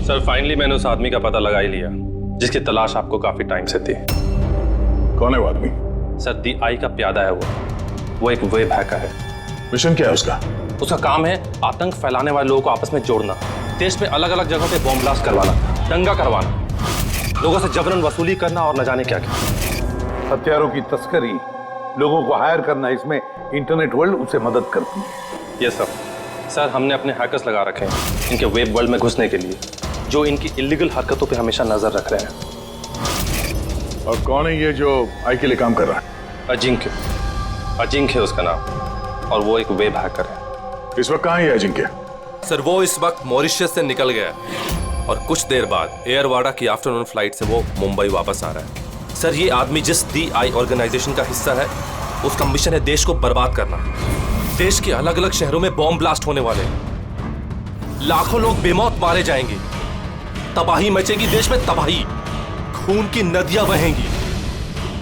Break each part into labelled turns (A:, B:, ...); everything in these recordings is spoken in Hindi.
A: सर फाइनली मैंने उस आदमी का पता लगा ही लिया जिसकी तलाश आपको काफी टाइम से थी।
B: कौन है वो आदमी?
A: सर DI का प्यादा है वो एक वेब हैकर है।
B: मिशन क्या है उसका?
A: उसका काम है आतंक फैलाने वाले लोगों को आपस में जोड़ना, देश में अलग अलग जगहों पे बॉम्ब ब्लास्ट करवाना, दंगा करवाना, लोगों से जबरन वसूली करना और न जाने क्या क्या।
B: हथियारों की तस्करी, लोगों को हायर करना, इसमें इंटरनेट वर्ल्ड उसे मदद करती है।
A: ये सर हमने अपने हैकर्स लगा रखे हैं इनके वेब वर्ल्ड में घुसने के लिए, जो इनकी इलीगल हरकतों पे हमेशा नजर रख रहे हैं।
B: और कौन है ये जो आई के लिए काम कर रहा है?
A: अजिंक्य उसका नाम, और वो एक वेब हैकर है।
B: इस वक्त कहाँ है अजिंक्य?
C: सर वो इस वक्त मॉरिशस से निकल गया है और कुछ देर बाद एयरवाडा की आफ्टरनून फ्लाइट से वो मुंबई वापस आ रहा है। सर ये आदमी जिस DI ऑर्गेनाइजेशन का हिस्सा है, उसका मिशन है देश को बर्बाद करना। देश के अलग अलग शहरों में बॉम्ब ब्लास्ट होने वाले हैं, लाखों लोग बेमौत मारे जाएंगे, तबाही मचेगी, देश में तबाही, खून की नदियां बहेंगी।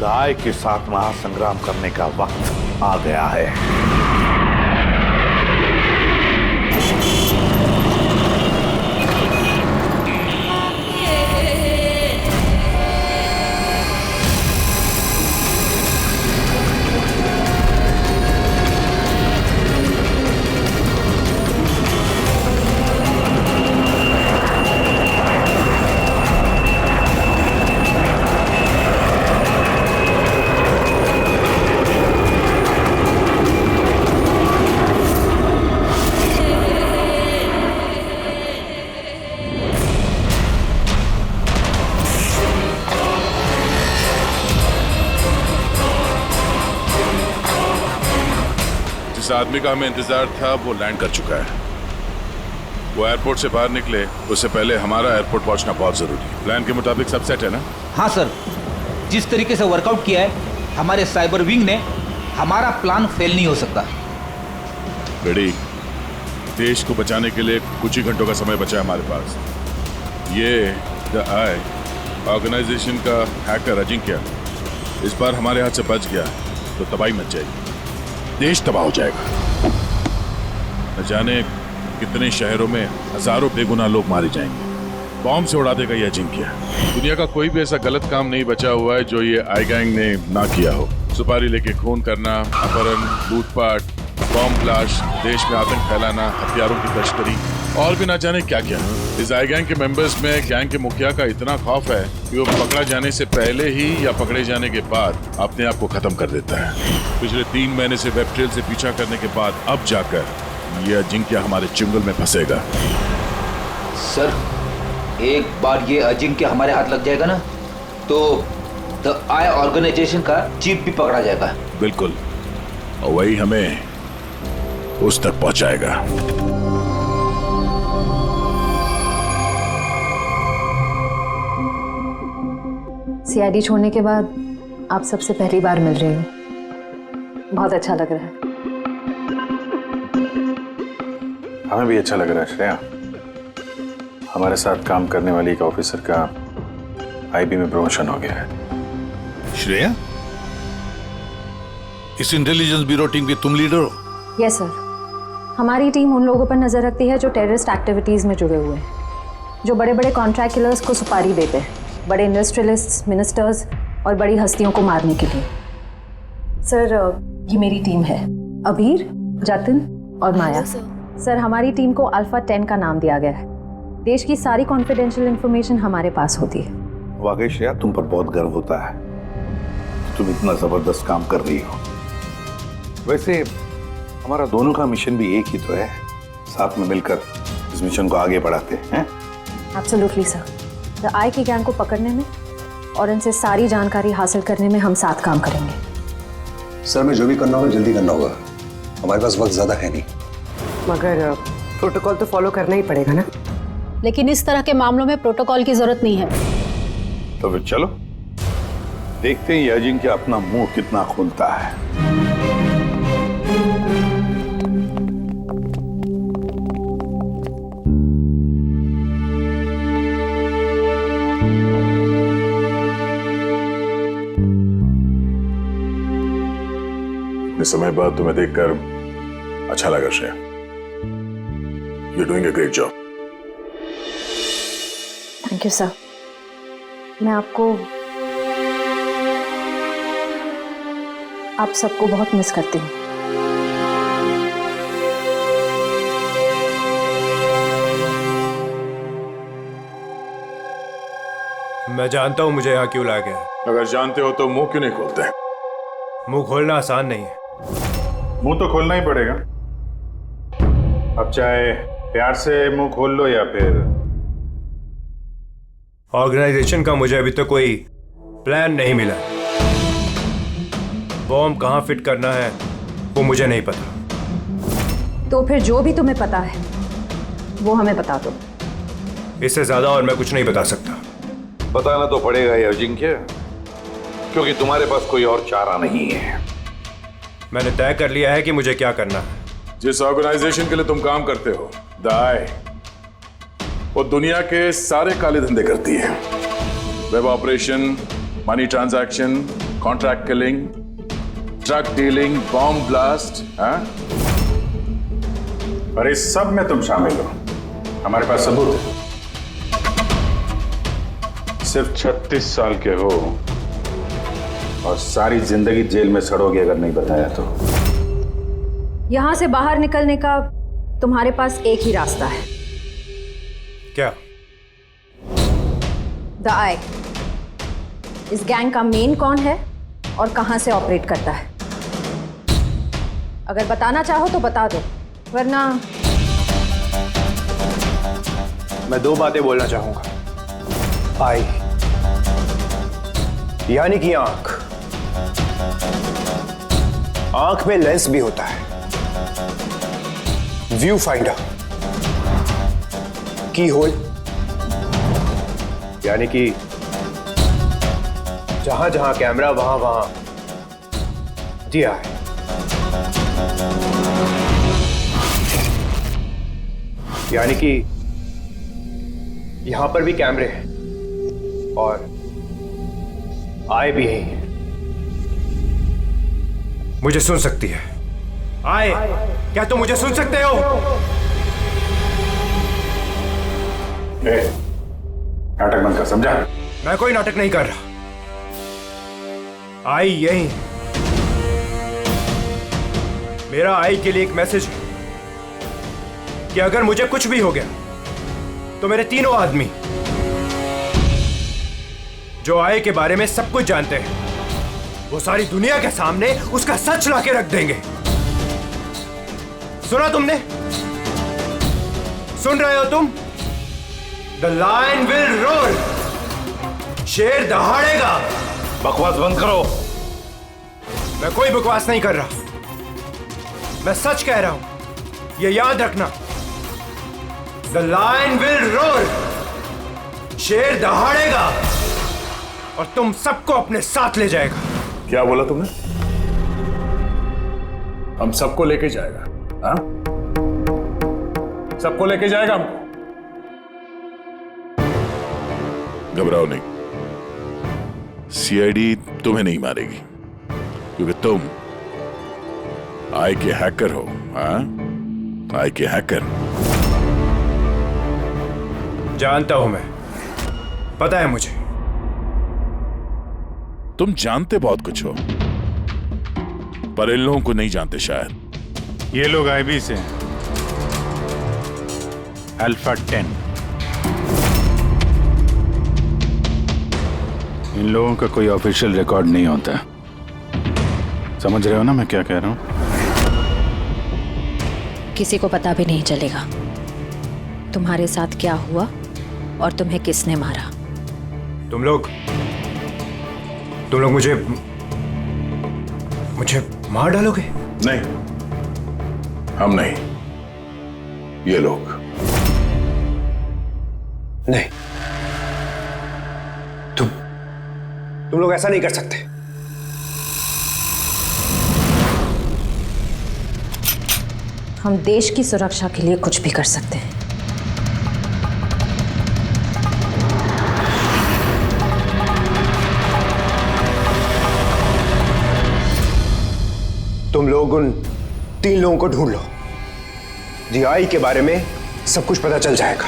D: दाय के साथ महासंग्राम करने का वक्त आ गया है।
B: जिस आदमी का हमें इंतजार था वो लैंड कर चुका है। वो एयरपोर्ट से बाहर निकले उससे पहले हमारा एयरपोर्ट पहुंचना बहुत जरूरी है। प्लान के मुताबिक सब सेट है ना?
E: हाँ सर, जिस तरीके से वर्कआउट किया है हमारे साइबर विंग ने, हमारा प्लान फेल नहीं हो सकता।
B: बेड़ी, देश को बचाने के लिए कुछ ही घंटों का समय बचा है हमारे पास। ये DI ऑर्गेनाइजेशन का हैकर अजिंक्य इस बार हमारे हाथ से बच गया तो तबाही मच जाएगी, देश तबाह हो जाएगा। न जाने कितने शहरों में हजारों बेगुनाह लोग मारे जाएंगे। बॉम्ब से उड़ा देगा ये अजिंक्य। दुनिया का कोई भी ऐसा गलत काम नहीं बचा हुआ है जो ये आई गैंग ने ना किया हो। सुपारी लेके खून करना, अपहरण, लूटपाट, बॉम्ब ब्लास्ट, देश में आतंक फैलाना, हथियारों की तस्करी और भी ना जाने क्या क्या। इस आई गैंग के मेंबर्स में गैंग के मुखिया का इतना खौफ है कि वो पकड़ा जाने से पहले ही या पकड़े जाने के बाद अपने आप को खत्म कर देता है। पिछले 3 महीने से वेब ट्रेल से पीछा करने के बाद अब जाकर ये अजिंक्य हमारे चुंगल में फंसेगा।
E: सर एक बार ये अजिंक्य हमारे हाथ लग जाएगा ना, तो DI ऑर्गेनाइजेशन का चीफ भी पकड़ा जाएगा।
B: बिल्कुल, और वही हमें उस तक पहुंचाएगा।
F: CID छोड़ने के बाद आप सबसे पहली बार मिल रही हूँ, बहुत अच्छा लग रहा है।
G: हमें भी अच्छा लग रहा है श्रेया। हमारे साथ काम करने वाली एक ऑफिसर का IB में प्रमोशन हो गया है।
D: श्रेया, इस इंटेलिजेंस ब्यूरो टीम के तुम लीडर हो?
F: यस सर, हमारी टीम उन लोगों पर नजर रखती है जो टेररिस्ट एक्टिविटीज में जुड़े हुए हैं, जो बड़े बड़े कॉन्ट्रैक्ट किलर्स को सुपारी देते हैं, बड़े इंडस्ट्रियलिस्ट्स, मिनिस्टर्स और बड़ी हस्तियों को मारने के लिए। सर ये मेरी टीम है, अबीर, जतिन और माया। सर हमारी टीम को अल्फा 10 का नाम दिया गया है। देश की सारी कॉन्फिडेंशियल इंफॉर्मेशन हमारे पास होती है।
D: वाकई श्रेया, तुम पर बहुत गर्व होता है, तुम इतना जबरदस्त काम कर रही हो। वैसे हमारा दोनों का मिशन भी एक ही तो है, साथ में मिलकर इस मिशन को आगे बढ़ाते हैं।
F: एब्सोल्युटली सर, DI की गैंग को पकड़ने में और इनसे सारी जानकारी हासिल करने में हम साथ काम करेंगे।
H: सर मैं जो भी करना होगा जल्दी करना होगा, हमारे पास वक्त ज्यादा है नहीं।
I: मगर प्रोटोकॉल तो फॉलो करना ही पड़ेगा ना।
J: लेकिन इस तरह के मामलों में प्रोटोकॉल की जरूरत नहीं है।
D: तो फिर चलो देखते हैं ये अजिंक्य अपना मुंह कितना खोलता है।
B: इतने समय बाद तुम्हें देखकर अच्छा लगा Shreya. You're doing a great job.
F: Thank you sir. मैं आप सबको बहुत मिस करती हूँ।
K: मैं जानता हूँ मुझे यहाँ क्यों लाया गया है।
B: अगर जानते हो तो मुंह क्यों नहीं खोलते?
K: मुंह खोलना आसान नहीं है।
G: मुंह तो खोलना ही पड़ेगा। अब चाहे प्यार से मुंह खोल लो या फिर
K: ऑर्गेनाइजेशन का मुझे अभी तक कोई प्लान नहीं मिला। बॉम्ब कहाँ फिट करना है वो मुझे नहीं पता।
F: तो फिर जो भी तुम्हें पता है वो हमें बता दो।
K: इससे ज्यादा और मैं कुछ नहीं बता सकता।
D: बताना तो पड़ेगा ये अजिंक्य, क्योंकि तुम्हारे पास कोई और चारा नहीं है।
K: मैंने तय कर लिया है कि मुझे क्या करना है।
B: जिस ऑर्गेनाइजेशन के लिए तुम काम करते हो, द आई, वो दुनिया के सारे काले धंधे करती है। Web operation, money transaction, contract killing, drug dealing, bomb blast.
G: और इस सब में तुम शामिल हो। हमारे पास सबूत है। सिर्फ 36 साल के हो और सारी जिंदगी जेल में सड़ोगे अगर नहीं बताया तो।
F: यहां से बाहर निकलने का तुम्हारे पास एक ही रास्ता है।
K: क्या?
F: द आई। इस गैंग का मेन कौन है और कहां से ऑपरेट करता है? अगर बताना चाहो तो बता दो, वरना
L: मैं 2 बातें बोलना चाहूंगा। आई यानी कि आंख। आंख में लेंस भी होता है, व्यू फाइंडर, की होल, यानी कि जहां जहां कैमरा वहां वहां दिया है। यानी कि यहां पर भी कैमरे हैं और आए भी हैं।
K: मुझे सुन सकती है? आए, क्या तुम मुझे सुन सकते हो?
G: नाटक बंद कर, समझा?
K: मैं कोई नाटक नहीं कर रहा। आई यही है। मेरा आई के लिए एक मैसेज है कि अगर मुझे कुछ भी हो गया तो मेरे तीनों आदमी जो आई के बारे में सब कुछ जानते हैं वो सारी दुनिया के सामने उसका सच लाके रख देंगे। सुना तुमने? सुन रहे हो तुम? The lion will roar. शेर दहाड़ेगा।
A: बकवास बंद करो।
K: मैं कोई बकवास नहीं कर रहा, मैं सच कह रहा हूं। ये याद रखना, द लायन विल रोर। शेर दहाड़ेगा और तुम सबको अपने साथ ले जाएगा।
B: क्या बोला तुमने? हम सबको लेके जाएगा? हाँ, सबको लेके जाएगा हमको। घबराओ नहीं, सीआईडी तुम्हें नहीं मारेगी क्योंकि तुम आई के हैकर हो। हाँ, आई के हैकर।
K: जानता हूं मैं, पता है मुझे।
B: तुम जानते बहुत कुछ हो पर इन लोगों को नहीं जानते शायद।
G: ये लोग आईबी से हैं, अल्फा 10। इन लोगों का कोई ऑफिशियल रिकॉर्ड नहीं होता। समझ रहे हो ना मैं क्या कह रहा हूं?
F: किसी को पता भी नहीं चलेगा तुम्हारे साथ क्या हुआ और तुम्हें किसने मारा।
K: तुम लोग मुझे मार डालोगे?
B: नहीं, हम नहीं, ये लोग।
L: नहीं, तुम लोग ऐसा नहीं कर सकते।
F: हम देश की सुरक्षा के लिए कुछ भी कर सकते हैं।
L: तुम लोग उन 3 लोगों को ढूंढ लो। DI के बारे में सब कुछ पता चल जाएगा।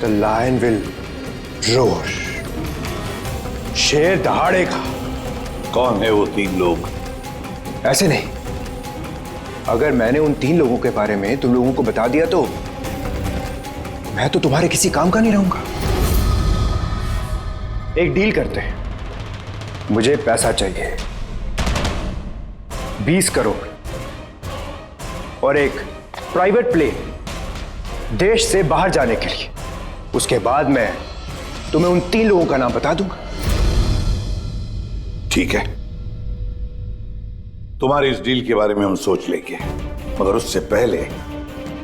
K: The lion will roar. शेर दहाड़ेगा।
D: कौन है वो 3 लोग?
K: ऐसे नहीं, अगर मैंने उन 3 लोगों के बारे में तुम लोगों को बता दिया तो मैं तो तुम्हारे किसी काम का नहीं रहूंगा। एक डील करते हैं, मुझे पैसा चाहिए 20 करोड़ और एक प्राइवेट प्लेन देश से बाहर जाने के लिए। उसके बाद मैं तुम्हें उन 3 लोगों का नाम बता दूंगा।
D: ठीक है, तुम्हारे इस डील के बारे में हम सोच लेंगे, मगर उससे पहले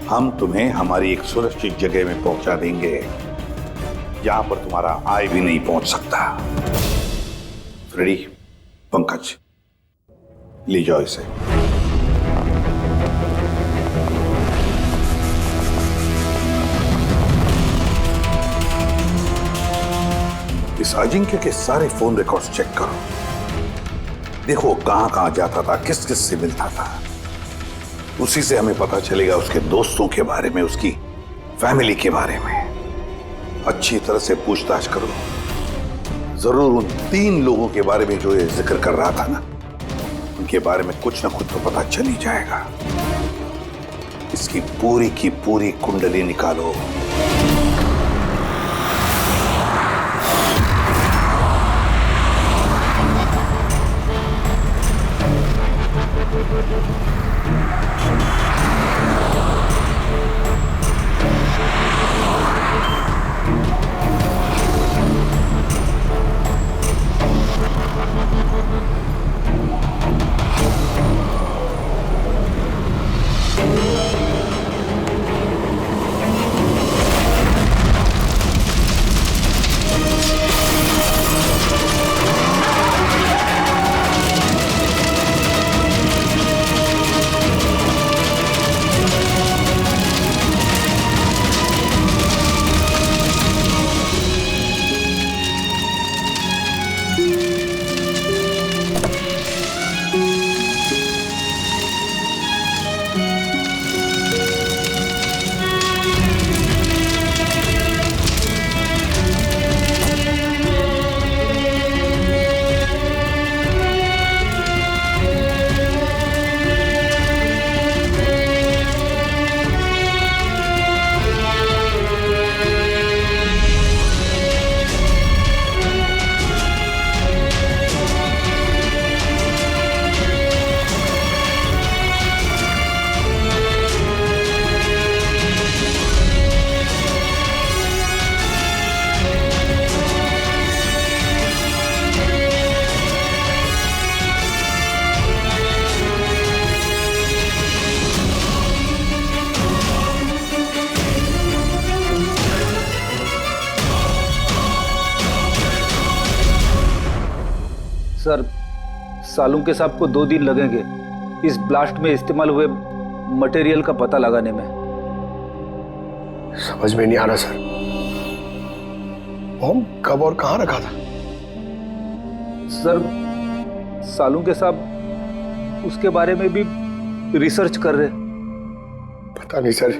D: हम तुम्हें हमारी एक सुरक्षित जगह में पहुंचा देंगे जहां पर तुम्हारा आई भी नहीं पहुंच सकता। फ्रेडी, पंकज, ले जाओ इसे। इस अजिंक्य के सारे फोन रिकॉर्ड्स चेक करो, देखो कहां कहां जाता था, किस किस से मिलता था। उसी से हमें पता चलेगा उसके दोस्तों के बारे में, उसकी फैमिली के बारे में। अच्छी तरह से पूछताछ करो, जरूर उन 3 लोगों के बारे में जो ये जिक्र कर रहा था ना, उनके बारे में कुछ ना कुछ तो पता चल ही जाएगा। इसकी पूरी की पूरी कुंडली निकालो।
E: सर, सालुंके साहब को 2 दिन लगेंगे इस ब्लास्ट में इस्तेमाल हुए मटेरियल का पता लगाने में।
K: समझ में नहीं आ रहा सर, बॉम्ब कब और कहां रखा था?
E: सर, सालुंके साहब उसके बारे में भी रिसर्च कर रहे।
K: पता नहीं सर,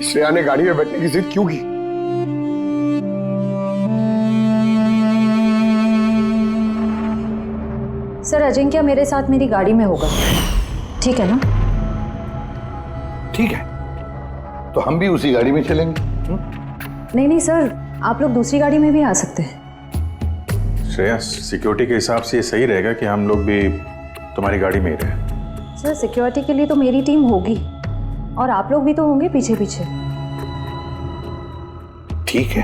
K: श्रेया ने गाड़ी में बैठने की जिद क्यों की?
F: सर, अजिंक्य मेरे साथ मेरी गाड़ी में होगा, ठीक है ना?
D: ठीक है, तो हम भी उसी गाड़ी में चलेंगे।
F: नहीं सर, आप लोग दूसरी गाड़ी में भी आ सकते हैं।
G: श्रेया, सिक्योरिटी के हिसाब से ये सही रहेगा कि हम लोग भी तुम्हारी गाड़ी में ही रहें।
F: सर, सिक्योरिटी के लिए तो मेरी टीम होगी और आप लोग भी तो होंगे पीछे पीछे।
D: ठीक है,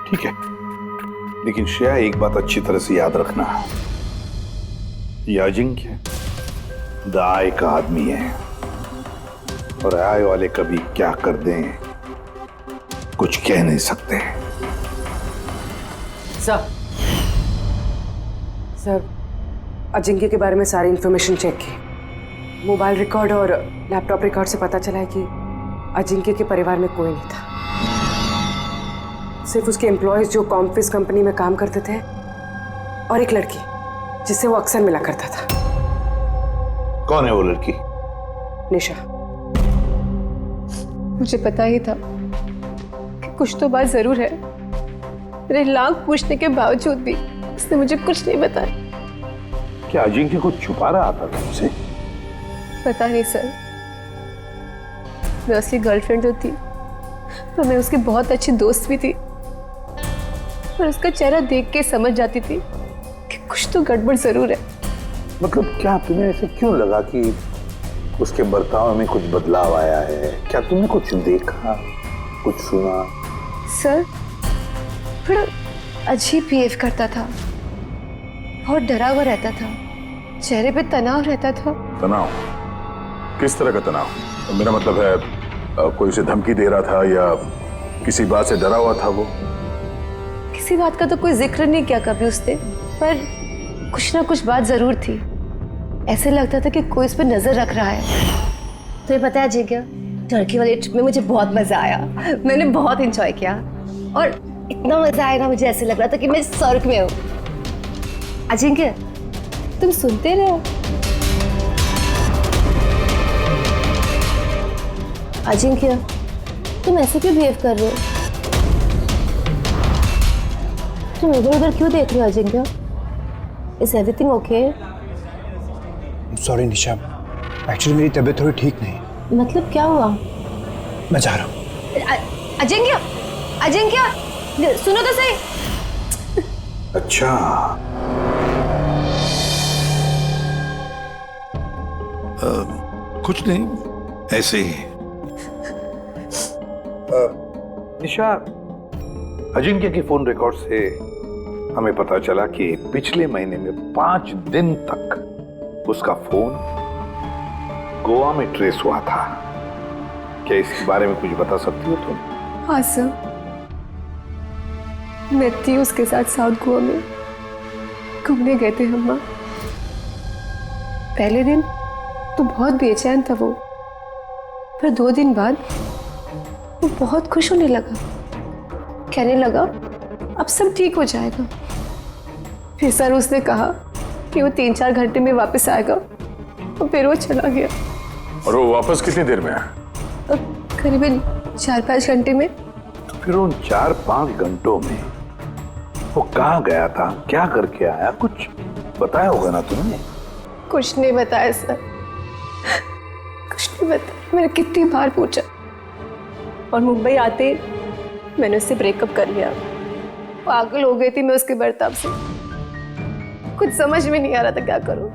D: ठीक है, लेकिन श्रेया एक बात अच्छी तरह से याद रखना, ये अजिंक्य द आई का आदमी है और आई वाले कभी क्या कर दें कुछ कह नहीं सकते।
I: सर, अजिंक्य के बारे में सारी इंफॉर्मेशन चेक की। मोबाइल रिकॉर्ड और लैपटॉप रिकॉर्ड से पता चला है कि अजिंक्य के परिवार में कोई नहीं था, सिर्फ उसके एम्प्लॉयज जो कॉम्फिस कंपनी में काम करते थे और एक लड़की जिससे वो अक्सर मिला करता था।
D: कौन है वो लड़की?
I: निशा।
J: मुझे पता ही था
M: कुछ तो बात जरूर है। मेरे लाख पूछने के बावजूद भी उसने मुझे कुछ नहीं बताया।
D: क्या अजिंक्य कुछ छुपा रहा था तुमसे?
M: पता नहीं सर, मैं उसकी गर्लफ्रेंड तो थी, तो मैं उसकी बहुत अच्छी दोस्त भी थी, और उसका चेहरा देख के समझ जाती थी कि कुछ तो गड़बड़ जरूर है।
D: मतलब क्या तुम्हें ऐसे क्यों लगा कि उसके बर्ताव में कुछ बदलाव आया है? क्या तुमने कुछ देखा, कुछ सुना?
M: सर, थोड़ा अजीब बिहेव करता था, बहुत डरा हुआ रहता था, चेहरे पे तनाव रहता था।
B: तनाव? किस तरह का तनाव? तो मेरा मतलब है कोई उसे धमकी दे रहा था या किसी बात से डरा हुआ था वो?
M: किसी बात का तो कोई जिक्र नहीं किया कभी उसने, पर कुछ ना कुछ बात जरूर थी। ऐसे लगता था कि कोई उस पर नजर रख रहा है।
N: तुम्हें पता है अजिंक्य, टर्की वाली ट्रिप में मुझे बहुत मजा आया। मैंने बहुत एंजॉय किया और इतना मजा आया ना, मुझे ऐसे लग रहा था कि मैं स्वर्ग में हूँ। अजिंक्य,
M: तुम सुनते रहो।
N: अजिंक्य, तुम ऐसे क्यों बिहेव कर रहे हो? तुम इधर उधर क्यों देख रहे हो Ajinkya? Is everything okay?
K: Sorry Nisha, actually मेरी तबीयत थोड़ी ठीक नहीं।
N: मतलब क्या हुआ?
K: मैं जा रहा हूँ।
N: अजिंक्य, अजिंक्य, सुनो तो सही।
D: अच्छा, कुछ नहीं, ऐसे ही। निशा, अजिंक्य की फोन रिकॉर्ड से हमें पता चला कि पिछले महीने में 5 दिन तक उसका फोन गोवा में ट्रेस हुआ था। क्या इसके बारे में कुछ बता सकती हो तुम?
M: हाँ सर, मैं थी उसके साथ साउथ गोवा में, घूमने गए थे हम। पहले दिन तो बहुत बेचैन था वो, पर 2 दिन बाद वो बहुत खुश होने लगा, कहने लगा अब सब ठीक हो जाएगा। फिर सर उसने कहा कि वो 3-4 घंटे में वापस आएगा, और फिर वो चला गया।
B: और वो वापस कितनी देर में आया?
M: करीबन 4-5 घंटे में।
D: तो फिर उन 4-5 घंटों में वो कहाँ गया था, क्या करके आया? कुछ बताया होगा ना तुमने?
M: कुछ नहीं बताया सर, कुछ नहीं बताया। मैंने कितनी बार पूछा, और मुंबई आते मैंने उससे ब्रेकअप कर लिया। पागल हो गई थी मैं उसके बर्ताव से, कुछ समझ में नहीं आ रहा था क्या करूं।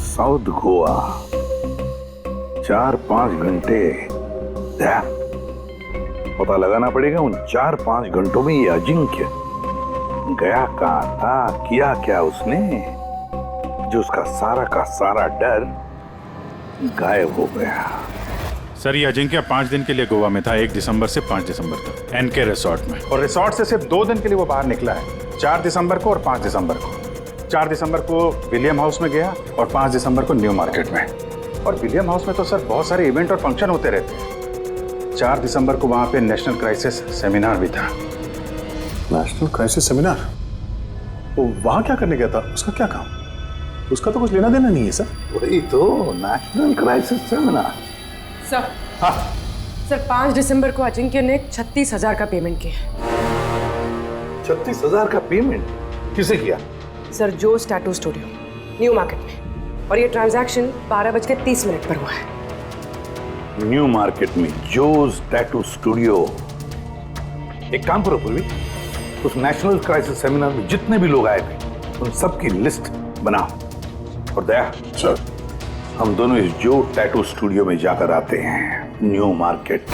D: साउथ गोवा 4-5 घंटे, पता लगाना पड़ेगा उन 4-5 घंटों में ये अजिंक्य गया कहाँ था, किया क्या उसने, जो उसका सारा का सारा डर गायब हो गया।
G: सर, ये अजिंक्य 5 दिन के लिए गोवा में था, 1 दिसंबर से 5 दिसंबर तक एनके रिसोर्ट में। और रिसोर्ट से सिर्फ 2 दिन के लिए वो बाहर निकला है, 4 दिसंबर को और 5 दिसंबर को। 4 दिसंबर को विलियम हाउस में गया और 5 दिसंबर को न्यू मार्केट में। और विलियम हाउस में तो सर बहुत सारे इवेंट और फंक्शन होते रहते हैं। 4 दिसंबर को वहाँ पे नेशनल क्राइसिस सेमिनार भी था।
O: National crisis seminar? वो वहाँ क्या करने गया था? उसका क्या काम? उसका तो कुछ लेना देना नहीं है सर।
D: वही तो, नेशनल क्राइसिस सेमिनार।
I: सर, हाँ सर, 5 दिसंबर को अजिंक्य ने 36,000 का पेमेंट किया।
D: 36,000 का पेमेंट किसे किया?
I: सर, जोस टैटू स्टूडियो, न्यू मार्केट में। और ये ट्रांजैक्शन 12:30 पर हुआ है।
D: न्यू मार्केट में जोस टैटू स्टूडियो। एक काम करो पूर्वी, उस नेशनल क्राइसिस सेमिनार में जितने भी लोग आए थे उन सबकी लिस्ट बनाओ। और दया सर, हम दोनों इस जो टैटू स्टूडियो में जाकर आते हैं, न्यू मार्केट।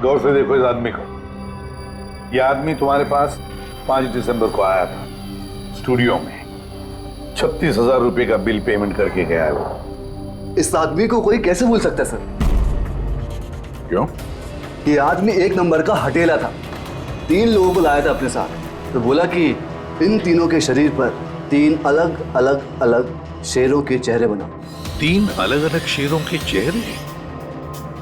D: गौर से देखो इस आदमी को। यह आदमी तुम्हारे पास 5 दिसंबर को आया था स्टूडियो में, 36,000 रुपए का बिल पेमेंट करके गया है वो।
P: इस आदमी को कोई कैसे भूल सकता है सर?
B: क्यों?
P: ये आदमी 1 नंबर का हटेला था। 3 लोगों को लाया था अपने साथ, तो बोला कि इन तीनों के शरीर पर 3 अलग अलग अलग शेरों के चेहरे बनाओ।
D: 3 अलग अलग शेरों के चेहरे?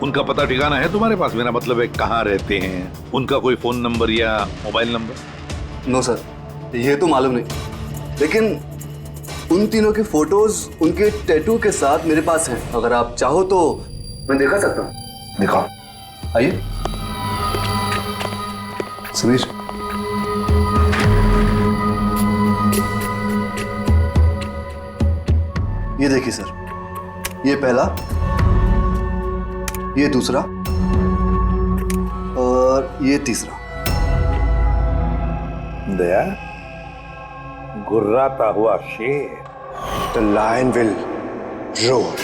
D: उनका पता ठिकाना है तुम्हारे पास? मेरा मतलब है कहाँ रहते हैं, उनका कोई फोन नंबर या मोबाइल नंबर?
P: नो सर, ये तो मालूम नहीं, लेकिन उन तीनों की फोटोज उनके टैटू के साथ मेरे पास हैं। अगर आप चाहो तो मैं दिखा सकता हूँ।
D: दिखाओ।
P: आइए समीर। ये देखिए सर, ये पहला, ये दूसरा और ये तीसरा।
D: दया, गुर्राता हुआ शेर।
K: द लायन विल रोर,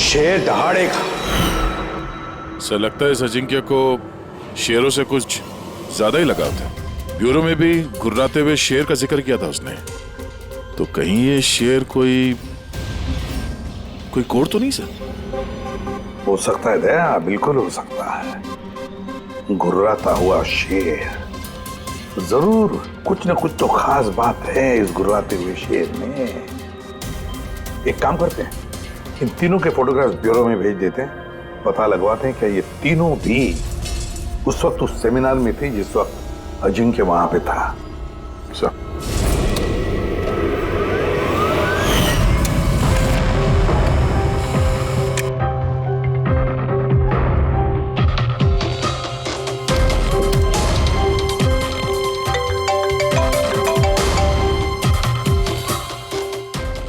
K: शेर दहाड़ेगा।
B: सर लगता है इस अजिंक्य को शेरों से कुछ ज्यादा ही लगाव था। ब्यूरो में भी गुर्राते हुए शेर का जिक्र किया था उसने। तो कहीं ये शेर कोई कोड तो नहीं सर?
D: हो सकता है दया, बिल्कुल हो सकता है। गुर्राता हुआ शेर, जरूर कुछ न कुछ तो खास बात है इस गुर्राते हुए शेर में। एक काम करते हैं, इन तीनों के फोटोग्राफ्स ब्यूरो में भेज देते हैं, पता लगवाते हैं क्या ये तीनों भी उस वक्त उस सेमिनार में थे जिस वक्त अजिंक्य वहां पे था। सर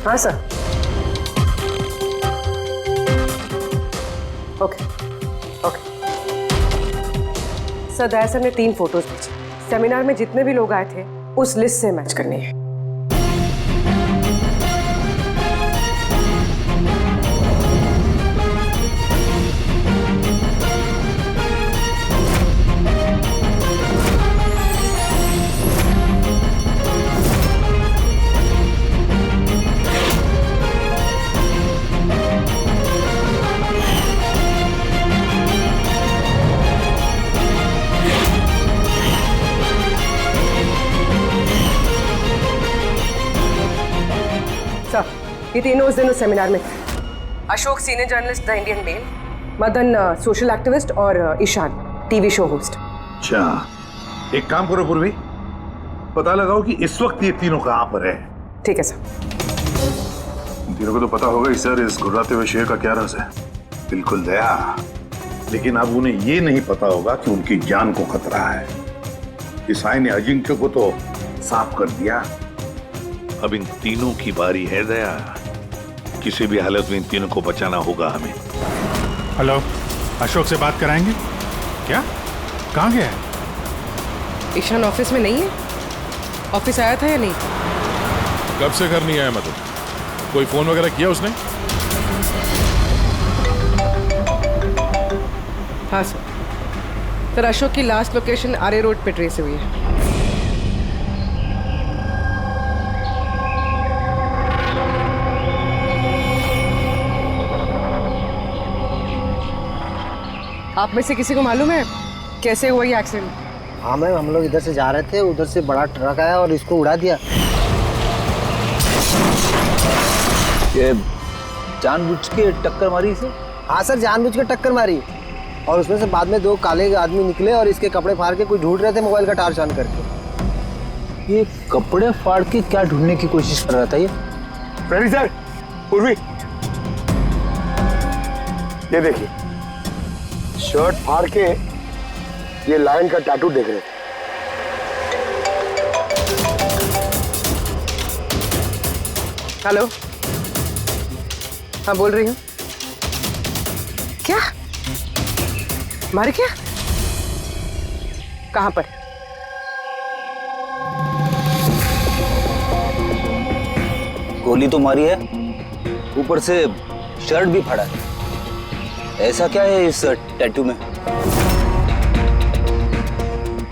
I: हाँ सर। ओके ओके सर, दया सर ने 3 फोटोज भेजी। सेमिनार में जितने भी लोग आए थे उस लिस्ट से मैच करनी है। ये तीनों उस दिन उस सेमिनार में थे। Ashok senior journalist the Indian Mail, Madan social activist और ईशान टीवी शो होस्ट।
D: अच्छा, एक काम करो पूर्वी, पता लगाओ कि इस वक्त ये तीनों कहां पर है।
I: ठीक है सर।
D: तीनों को तो पता होगा ही सर इस गुर्राते हुए शेर का क्या राज है। बिल्कुल दया, लेकिन अब उन्हें ये नहीं पता होगा कि उनकी जान को खतरा है। ईसाई ने अजिंक्य को तो साफ कर दिया, अब इन तीनों की बारी है दया। किसी भी हालत में इन तीनों को बचाना होगा हमें।
G: हेलो, अशोक से बात कराएंगे क्या? कहाँ गया है?
I: ईशान ऑफिस में नहीं है? ऑफिस आया था या नहीं?
B: कब से घर नहीं आया? मतलब कोई फोन वगैरह किया उसने?
I: हाँ सर। सर अशोक की लास्ट लोकेशन आरे रोड पे ट्रेस हुई है। आप में से किसी को मालूम है कैसे हुआ ये एक्सीडेंट?
Q: हाँ मैम, हम लोग इधर से जा रहे थे, उधर से बड़ा ट्रक आया और इसको उड़ा दिया।
E: ये जानबूझ के टक्कर मारी इसे?
Q: हाँ सर, जानबूझ के टक्कर मारी। और उसमें से बाद में 2 काले आदमी निकले और इसके कपड़े फाड़ के कोई ढूंढ रहे थे मोबाइल का टार्च ऑन करके।
E: ये कपड़े फाड़ के क्या ढूंढने की कोशिश कर रहा था ये?
K: प्रवीण सर, पूर्वी, ये देखिए, शर्ट फाड़ के ये लायन का टैटू देख रहे थे।
I: हेलो, हाँ बोल रही हूँ। क्या मारे? क्या? कहाँ पर?
E: गोली तो मारी है, ऊपर से शर्ट भी फाड़ा है। ऐसा क्या है इस टैटू में?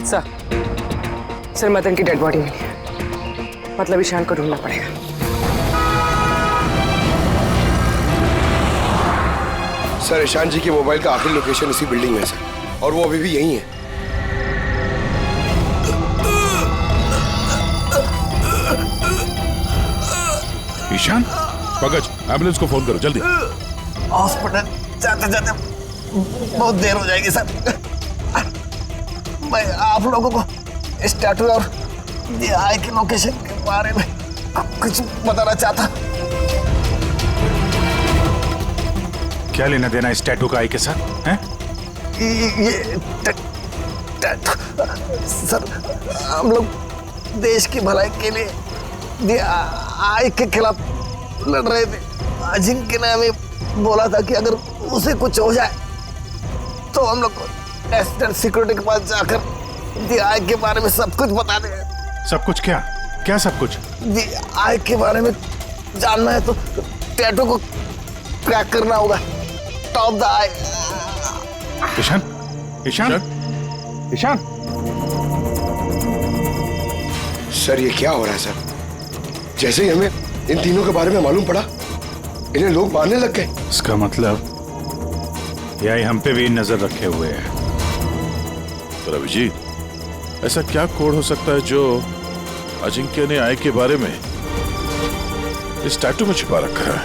I: सर मदन की डेड बॉडी मिली है, मतलब ईशान को ढूंढना पड़ेगा।
K: सर ईशान जी के मोबाइल का आखिरी लोकेशन इसी बिल्डिंग में है सर, और वो अभी भी यहीं है।
B: ईशान, पंकज, एम्बुलेंस को फोन करो जल्दी।
Q: हॉस्पिटल जाते जाते बहुत देर हो जाएगी सर। मैं आप लोगों को इस टैटू और DI के लोकेशन के बारे में कुछ बताना चाहता।
G: क्या लेना देना इस टैटू का आई के साथ हैं?
Q: ये सर, हम लोग देश की भलाई के लिए DI के खिलाफ लड़ रहे थे। अजिंक्य ने हमें बोला था कि अगर उसे कुछ हो जाए तो हम लोग नेशनल सिक्योरिटी के पास जाकर DI के बारे में सब कुछ बता दें।
G: सब कुछ क्या? क्या सब कुछ?
Q: DI के बारे में जानना है तो टैटू को क्रैक करना होगा। Top the eye.
G: Ishan, Ishan, Ishan.
K: Sir ये क्या हो रहा है सर? जैसे ही हमें इन तीनों के बारे में मालूम पड़ा, इन्हें लोग मारने लग गए।
G: इसका मतलब यही हम पे भी नजर रखे हुए है।
B: पर अभिजीत, ऐसा क्या कोड हो सकता है जो अजिंक्य ने आई के बारे में इस टैटू में छिपा रखा है?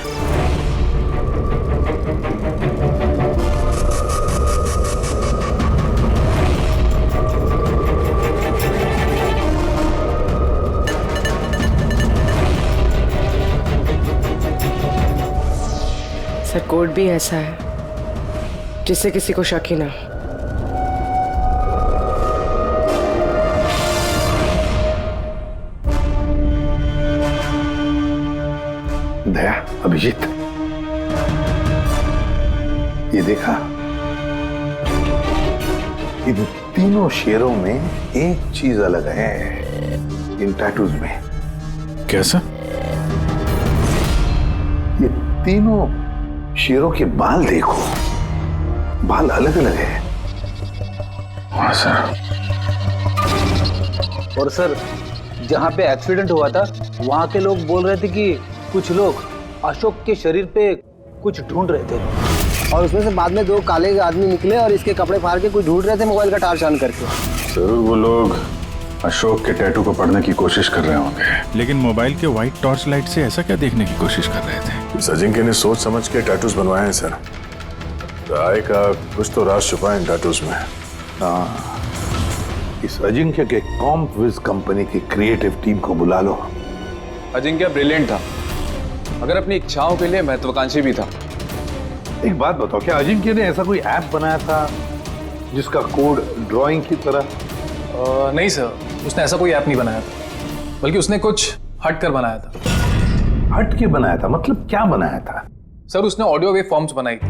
I: सर कोड भी ऐसा है जिससे किसी को शक ही ना।
D: दया, अभिजीत, ये देखा, इन तीनों शेरों में एक चीज अलग है इन टैटूज में।
G: कैसा?
D: ये तीनों शेरों के बाल देखो, बाल अलग अलग है। हाँ सर।
E: और सर, जहाँ पे एक्सीडेंट हुआ था वहाँ के लोग बोल रहे थे कि कुछ लोग अशोक के शरीर पे कुछ ढूंढ रहे थे
Q: और उसमें से बाद में दो काले आदमी निकले और इसके कपड़े फाड़ के कुछ ढूंढ रहे थे मोबाइल का टार छान करके।
O: जरूर वो लोग अशोक के टैटू को पढ़ने की कोशिश कर रहे होंगे।
G: लेकिन मोबाइल के व्हाइट टॉर्च लाइट से ऐसा क्या देखने की कोशिश कर रहे थे?
O: इस अजिंक्य ने सोच समझ के टैटूज बनवाए हैं सर। DI का कुछ तो राज छुपा है इन टैटूज में।
D: हाँ, इस अजिंक्य के कॉम्पविज कंपनी की क्रिएटिव टीम को बुला लो।
L: अजिंक्य ब्रिलियंट था, मगर अपनी इच्छाओं के लिए महत्वाकांक्षी भी था।
D: एक बात बताओ, क्या अजिंक्य ने ऐसा कोई ऐप बनाया था जिसका कोड ड्राइंग की तरह?
L: नहीं सर, उसने ऐसा कोई ऐप नहीं बनाया था, बल्कि उसने कुछ हट कर बनाया था।
D: हट के बनाया था? मतलब क्या बनाया था?
L: सर, उसने ऑडियो वेव फॉर्म्स बनाई थी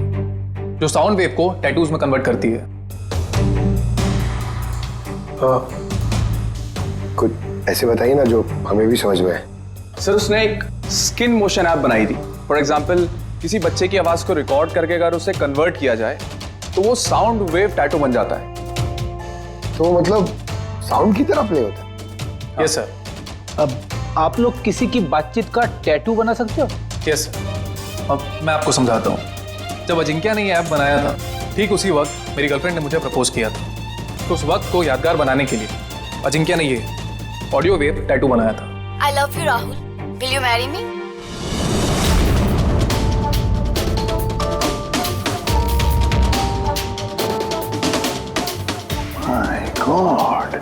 L: जो साउंड वेव को टैटूज में कन्वर्ट करती है।
K: कुछ ऐसे बताइए ना जो हमें भी समझ में आए।
L: सर, उसने एक स्किन मोशन ऐप बनाई थी। फॉर एग्जाम्पल, किसी बच्चे की आवाज को रिकॉर्ड करके अगर उसे कन्वर्ट किया जाए तो वो साउंड वेव टैटू बन जाता है।
K: तो मतलब साउंड की तरह प्ले होता है?
L: Yes sir.
E: अब आप लोग किसी की बातचीत का टैटू बना सकते हो?
L: Yes sir. अब मैं आपको समझाता हूँ। जब अजिंक्य ने ये ऐप बनाया था, ठीक उसी वक्त मेरी गर्लफ्रेंड ने मुझे प्रपोज किया था। तो उस वक्त को यादगार बनाने के लिए अजिंक्य ने ये ऑडियो वेव टैटू बनाया था।
R: I love you, Rahul. Will you marry me?
D: My God.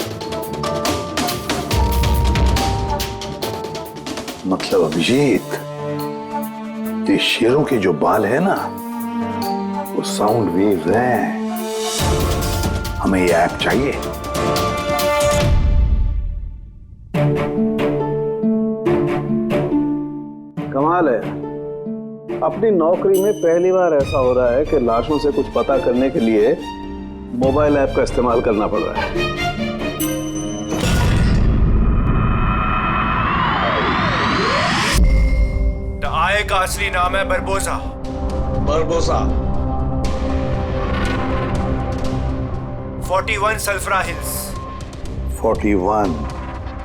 D: मतलब अभिजीत, ये शेरों के जो बाल है ना, वो साउंड वेव्स हैं। हमें ये ऐप चाहिए।
P: कमाल है, अपनी नौकरी में पहली बार ऐसा हो रहा है कि लाशों से कुछ पता करने के लिए मोबाइल ऐप का इस्तेमाल करना पड़ रहा है।
K: DI का असली नाम है Barbosa.
P: Barbosa.
K: 41 Sulfara Hills.
D: 41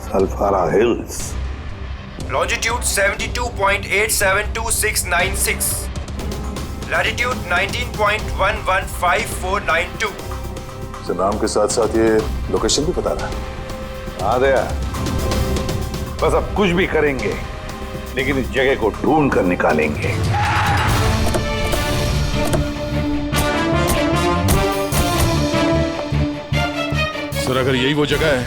D: Sulfara Hills.
K: Longitude 72.872696। Latitude 19.115492।
O: इस नाम के साथ साथ ये लोकेशन भी बता रहा है।
D: हाँ दया, बस अब कुछ भी करेंगे लेकिन इस जगह को ढूंढ कर निकालेंगे।
B: सर, अगर यही वो जगह है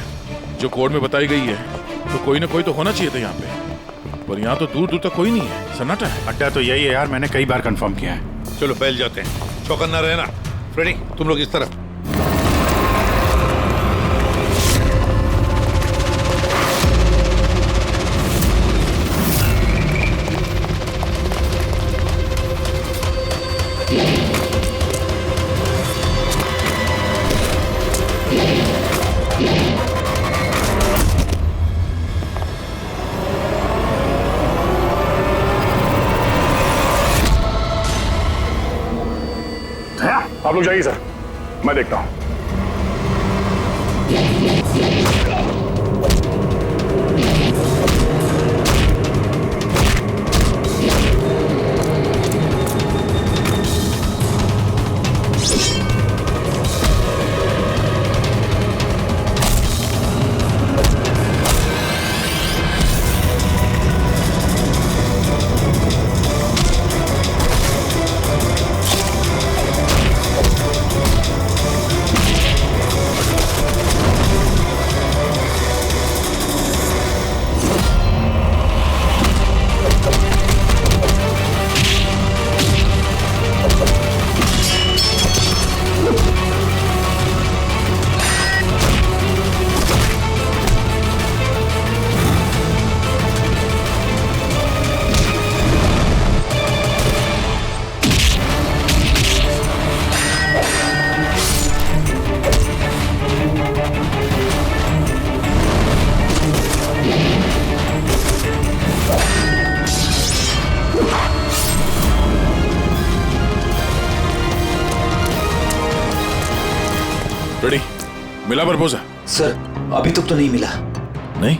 B: जो कोड में बताई गई है तो कोई ना कोई तो होना चाहिए था यहाँ पे, पर यहाँ तो दूर दूर तक कोई नहीं है, सन्नाटा है।
G: अड्डा तो यही है यार, मैंने कई बार कंफर्म किया है।
B: चलो बैल जाते हैं, चौकन्ना रहना। फ्रेडी तुम लोग इस तरफ।
O: आप लोग जाइए सर, मैं देखता हूं।
B: रेडी, मिला प्रपोजल?
E: सर अभी तक तो नहीं मिला।
B: नहीं,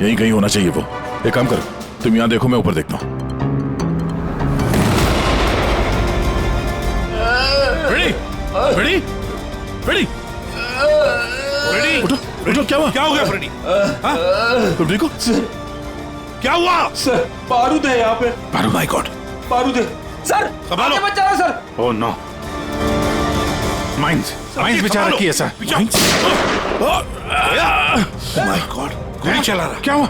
B: यहीं कहीं होना चाहिए वो। एक काम करो, तुम यहाँ देखो, मैं ऊपर देखता हूँ। रेडी, रेडी, रेडी, रेडी, उठो, उठो। क्या हुआ? क्या हो गया फ्रेडी? तुम ठीक हो?
E: सर
B: क्या हुआ?
E: सर बारूद है यहाँ पे।
B: बारूद? माय गॉड,
E: बारूद है सर।
B: संभालो।
E: आगे मत चलो सर।
G: ओह नो, माइंस बेचारा की है सर।
B: माय गॉड, गोली चला रहा।
G: क्या हुआ?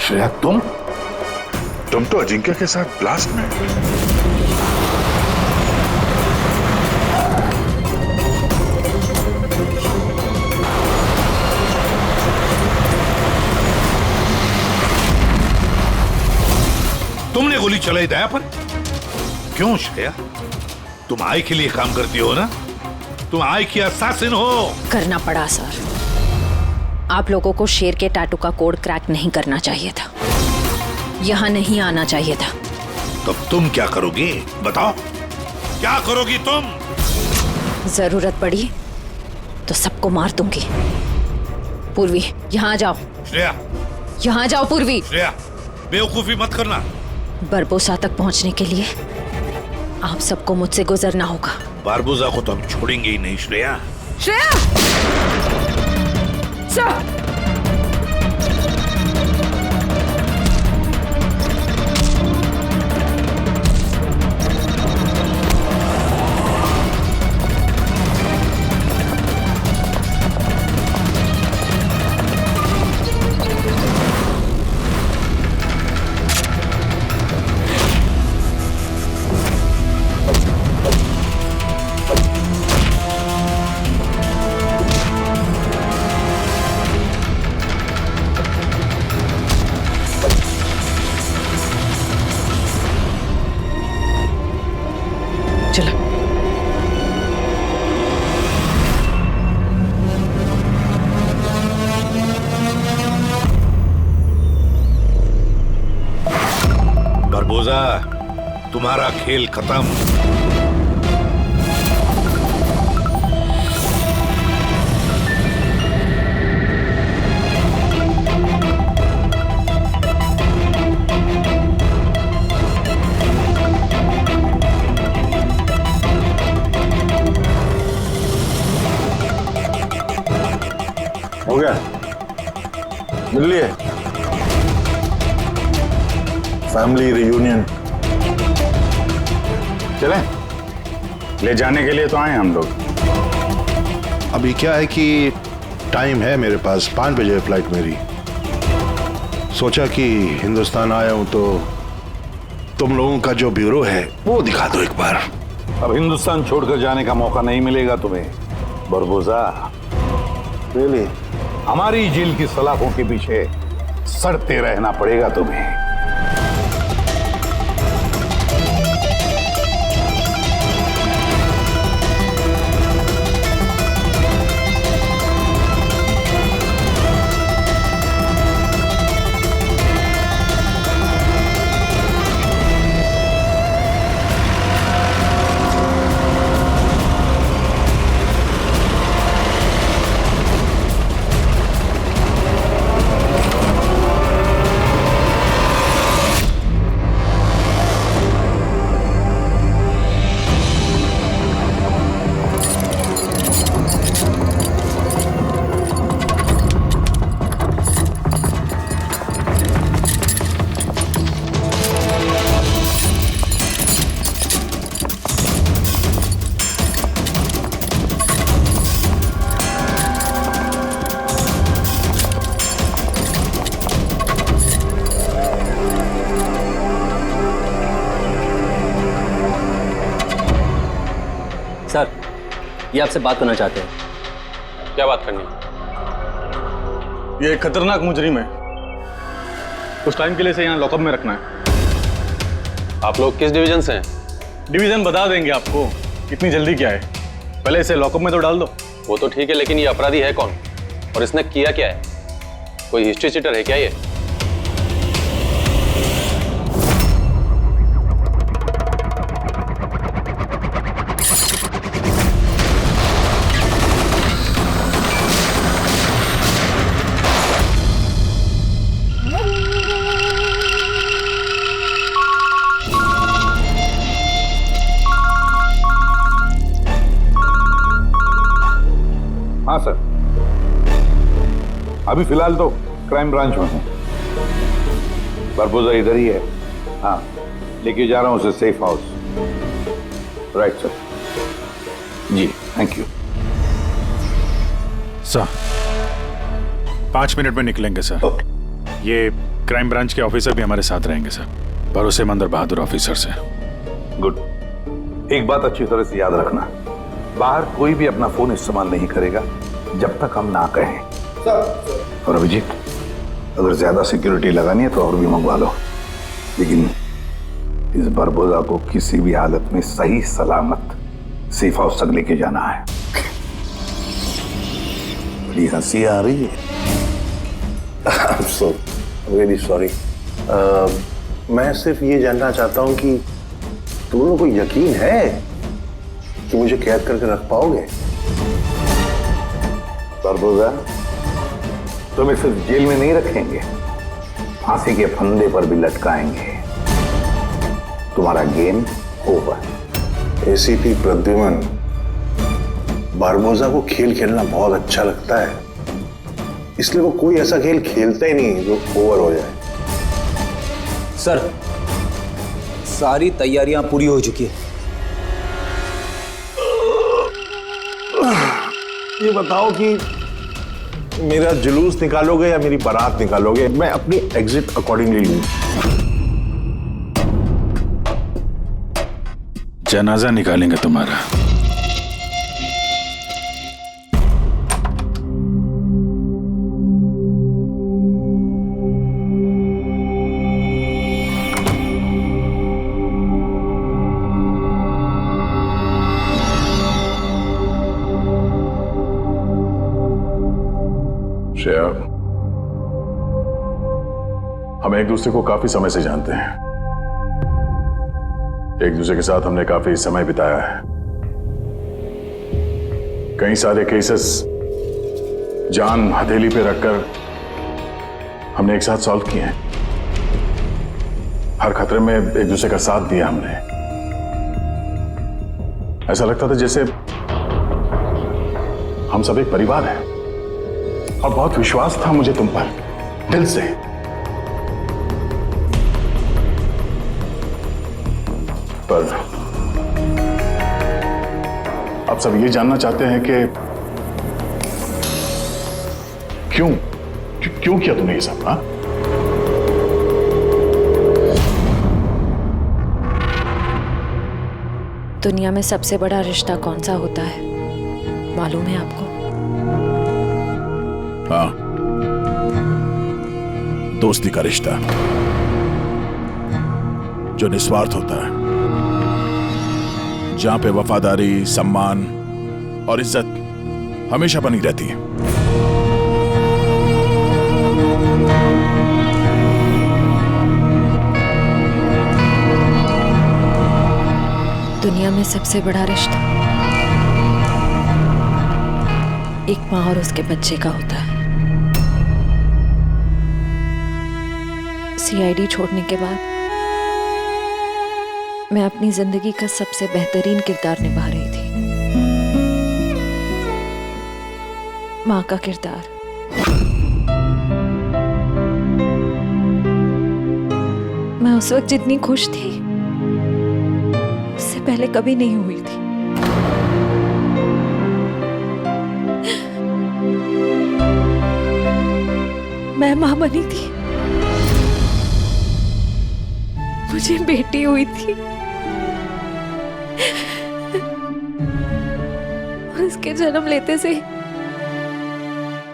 O: श्रेया, तुम तो अजिंक्य के साथ ब्लास्ट में।
B: तुमने गोली चलाई दया पर? क्यों श्रेया? तुम आई के लिए काम करती हो ना? तुम आई की असैसिन हो।
F: करना पड़ा सर। आप लोगों को शेर के टैटू का कोड क्रैक नहीं करना चाहिए था, यहाँ नहीं आना चाहिए था।
B: तब तुम क्या करोगी? बताओ, क्या करोगी तुम?
F: जरूरत पड़ी तो सबको मार दूंगी। पूर्वी, यहाँ जाओ।
B: श्रेया,
F: यहाँ जाओ पूर्वी।
B: श्रेया, बेवकूफी मत करना।
F: बरबोसा तक पहुंचने के लिए आप सबको मुझसे गुजरना होगा।
B: बारबोसा को तो हम छोड़ेंगे ही नहीं श्रेया।
I: श्रेया! सर!
B: बारबोसा, तुम्हारा खेल खत्म।
O: दिल्ली है, फैमिली रियूनियन। चलें? ले जाने के लिए तो आए हम लोग।
S: अभी क्या है कि टाइम है मेरे पास, 5 बजे फ्लाइट मेरी। सोचा कि हिंदुस्तान आया हूं तो तुम लोगों का जो ब्यूरो है वो दिखा दो एक बार।
D: अब हिंदुस्तान छोड़कर जाने का मौका नहीं मिलेगा तुम्हें बरबोजा।
S: रियली?
D: हमारी जेल की सलाखों के पीछे सड़ते रहना पड़ेगा तुम्हें।
T: सर, ये आपसे बात करना चाहते हैं।
A: क्या बात करनी?
G: ये एक खतरनाक मुजरिम है, कुछ टाइम के लिए इसे यहाँ लॉकअप में रखना है।
A: आप लोग किस डिवीजन से हैं?
G: डिवीजन बता देंगे आपको, इतनी जल्दी क्या है, पहले इसे लॉकअप में तो डाल दो।
A: वो तो ठीक है, लेकिन ये अपराधी है कौन और इसने किया क्या है? कोई हिस्ट्री चीटर है क्या ये?
D: हाँ सर, अभी फिलहाल तो क्राइम ब्रांच में हूँ। बरबोजा इधर ही है। हाँ, लेके जा रहा हूँ उसे सेफ हाउस। Right sir. जी, थैंक यू
G: सर। 5 मिनट में निकलेंगे सर। ये क्राइम ब्रांच के ऑफिसर भी हमारे साथ रहेंगे सर, भरोसेमंद और बहादुर ऑफिसर से।
D: गुड। एक बात अच्छी तरह से याद रखना, बाहर कोई भी अपना फोन इस्तेमाल नहीं करेगा जब तक हम ना कहें। सर। और अभिजीत, अगर ज्यादा सिक्योरिटी लगानी है तो और भी मंगवा लो, लेकिन इस बरबोजा को किसी भी हालत में सही सलामत सेफ हाउस तक लेके जाना है। बड़ी हंसी आ रही है।
S: I'm so really sorry. मैं सिर्फ ये जानना चाहता हूँ कि तुम लोगों को यकीन है कि मुझे कैद करके रख पाओगे?
D: बरबोजा, तुम्हें सिर्फ जेल में नहीं रखेंगे, फांसी के फंदे पर भी लटकाएंगे। तुम्हारा game over.
S: ACP Pradyuman, Barbosa को खेल खेलना बहुत अच्छा लगता है, इसलिए वो कोई ऐसा खेल खेलता ही नहीं जो ओवर हो जाए।
E: सर, सारी तैयारियां पूरी हो चुकी है।
S: ये बताओ कि मेरा जुलूस निकालोगे या मेरी बारात निकालोगे? मैं अपनी एग्जिट अकॉर्डिंगली लूं।
G: जनाजा निकालेंगे तुम्हारा।
O: श्रेया, हम एक दूसरे को काफी समय से जानते हैं, एक दूसरे के साथ हमने काफी समय बिताया है। कई सारे केसेस जान हथेली पे रखकर हमने एक साथ सॉल्व किए हैं। हर खतरे में एक दूसरे का साथ दिया हमने। ऐसा लगता था जैसे हम सब एक परिवार हैं, और बहुत विश्वास था मुझे तुम पर। दिल से। पर अब सब ये जानना चाहते हैं कि क्यों किया तूने ये सब? हाँ,
F: दुनिया में सबसे बड़ा रिश्ता कौन सा होता है मालूम है आपको?
B: हाँ, दोस्ती का रिश्ता जो निस्वार्थ होता है, जहां पे वफादारी, सम्मान और इज्जत हमेशा बनी रहती है।
F: दुनिया में सबसे बड़ा रिश्ता एक माँ और उसके बच्चे का होता है। सीआईडी छोड़ने के बाद मैं अपनी जिंदगी का सबसे बेहतरीन किरदार निभा रही थी, माँ का किरदार। मैं उस वक्त जितनी खुश थी उससे पहले कभी नहीं हुई थी। मैं माँ बनी थी, मुझे बेटी हुई थी, उसके जन्म लेते से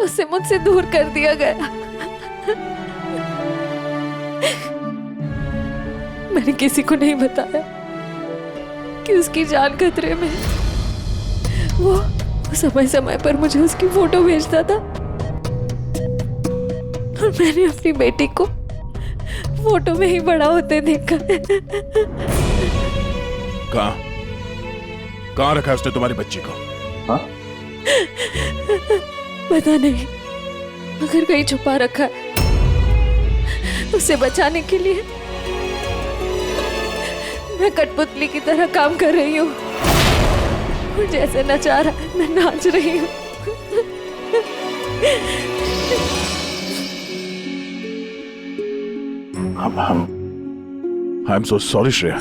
F: उसे मुझसे दूर कर दिया गया। मैंने किसी को नहीं बताया कि उसकी जान खतरे में है। वो समय समय पर मुझे उसकी फोटो भेजता था और मैंने अपनी बेटी को फोटो में ही बड़ा होते देखा।
B: कहाँ रखा है उसने तुम्हारी बच्ची को? हाँ?
F: पता नहीं, मगर कहीं छुपा रखा है। उसे बचाने के लिए मैं कठपुतली की तरह काम कर रही हूँ, और जैसे नचा रहा है मैं नाच रही हूँ।
B: I am so sorry Shreya,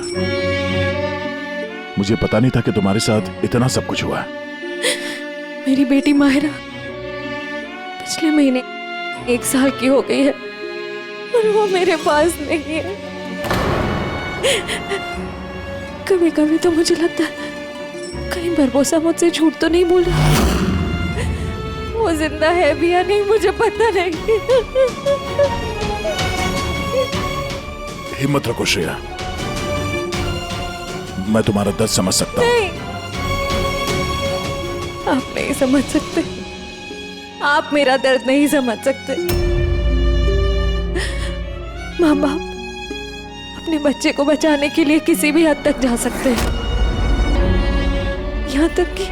B: मुझे पता नहीं था कि तुम्हारे साथ इतना सब कुछ हुआ है।
F: मेरी बेटी माहिरा पिछले महीने 1 साल की हो गई है और वो मेरे पास नहीं है। कभी कभी तो मुझे लगता है कहीं बरबोसा मुझसे झूठ तो नहीं बोल रहा। वो जिंदा है भी या नहीं मुझे पता नहीं।
B: हिम्मत रखो श्रेया, मैं तुम्हारा दर्द समझ सकता हूँ।
F: नहीं, आप नहीं समझ सकते, आप मेरा दर्द नहीं समझ सकते। माँ बाप अपने बच्चे को बचाने के लिए किसी भी हद तक जा सकते हैं, यहाँ तक कि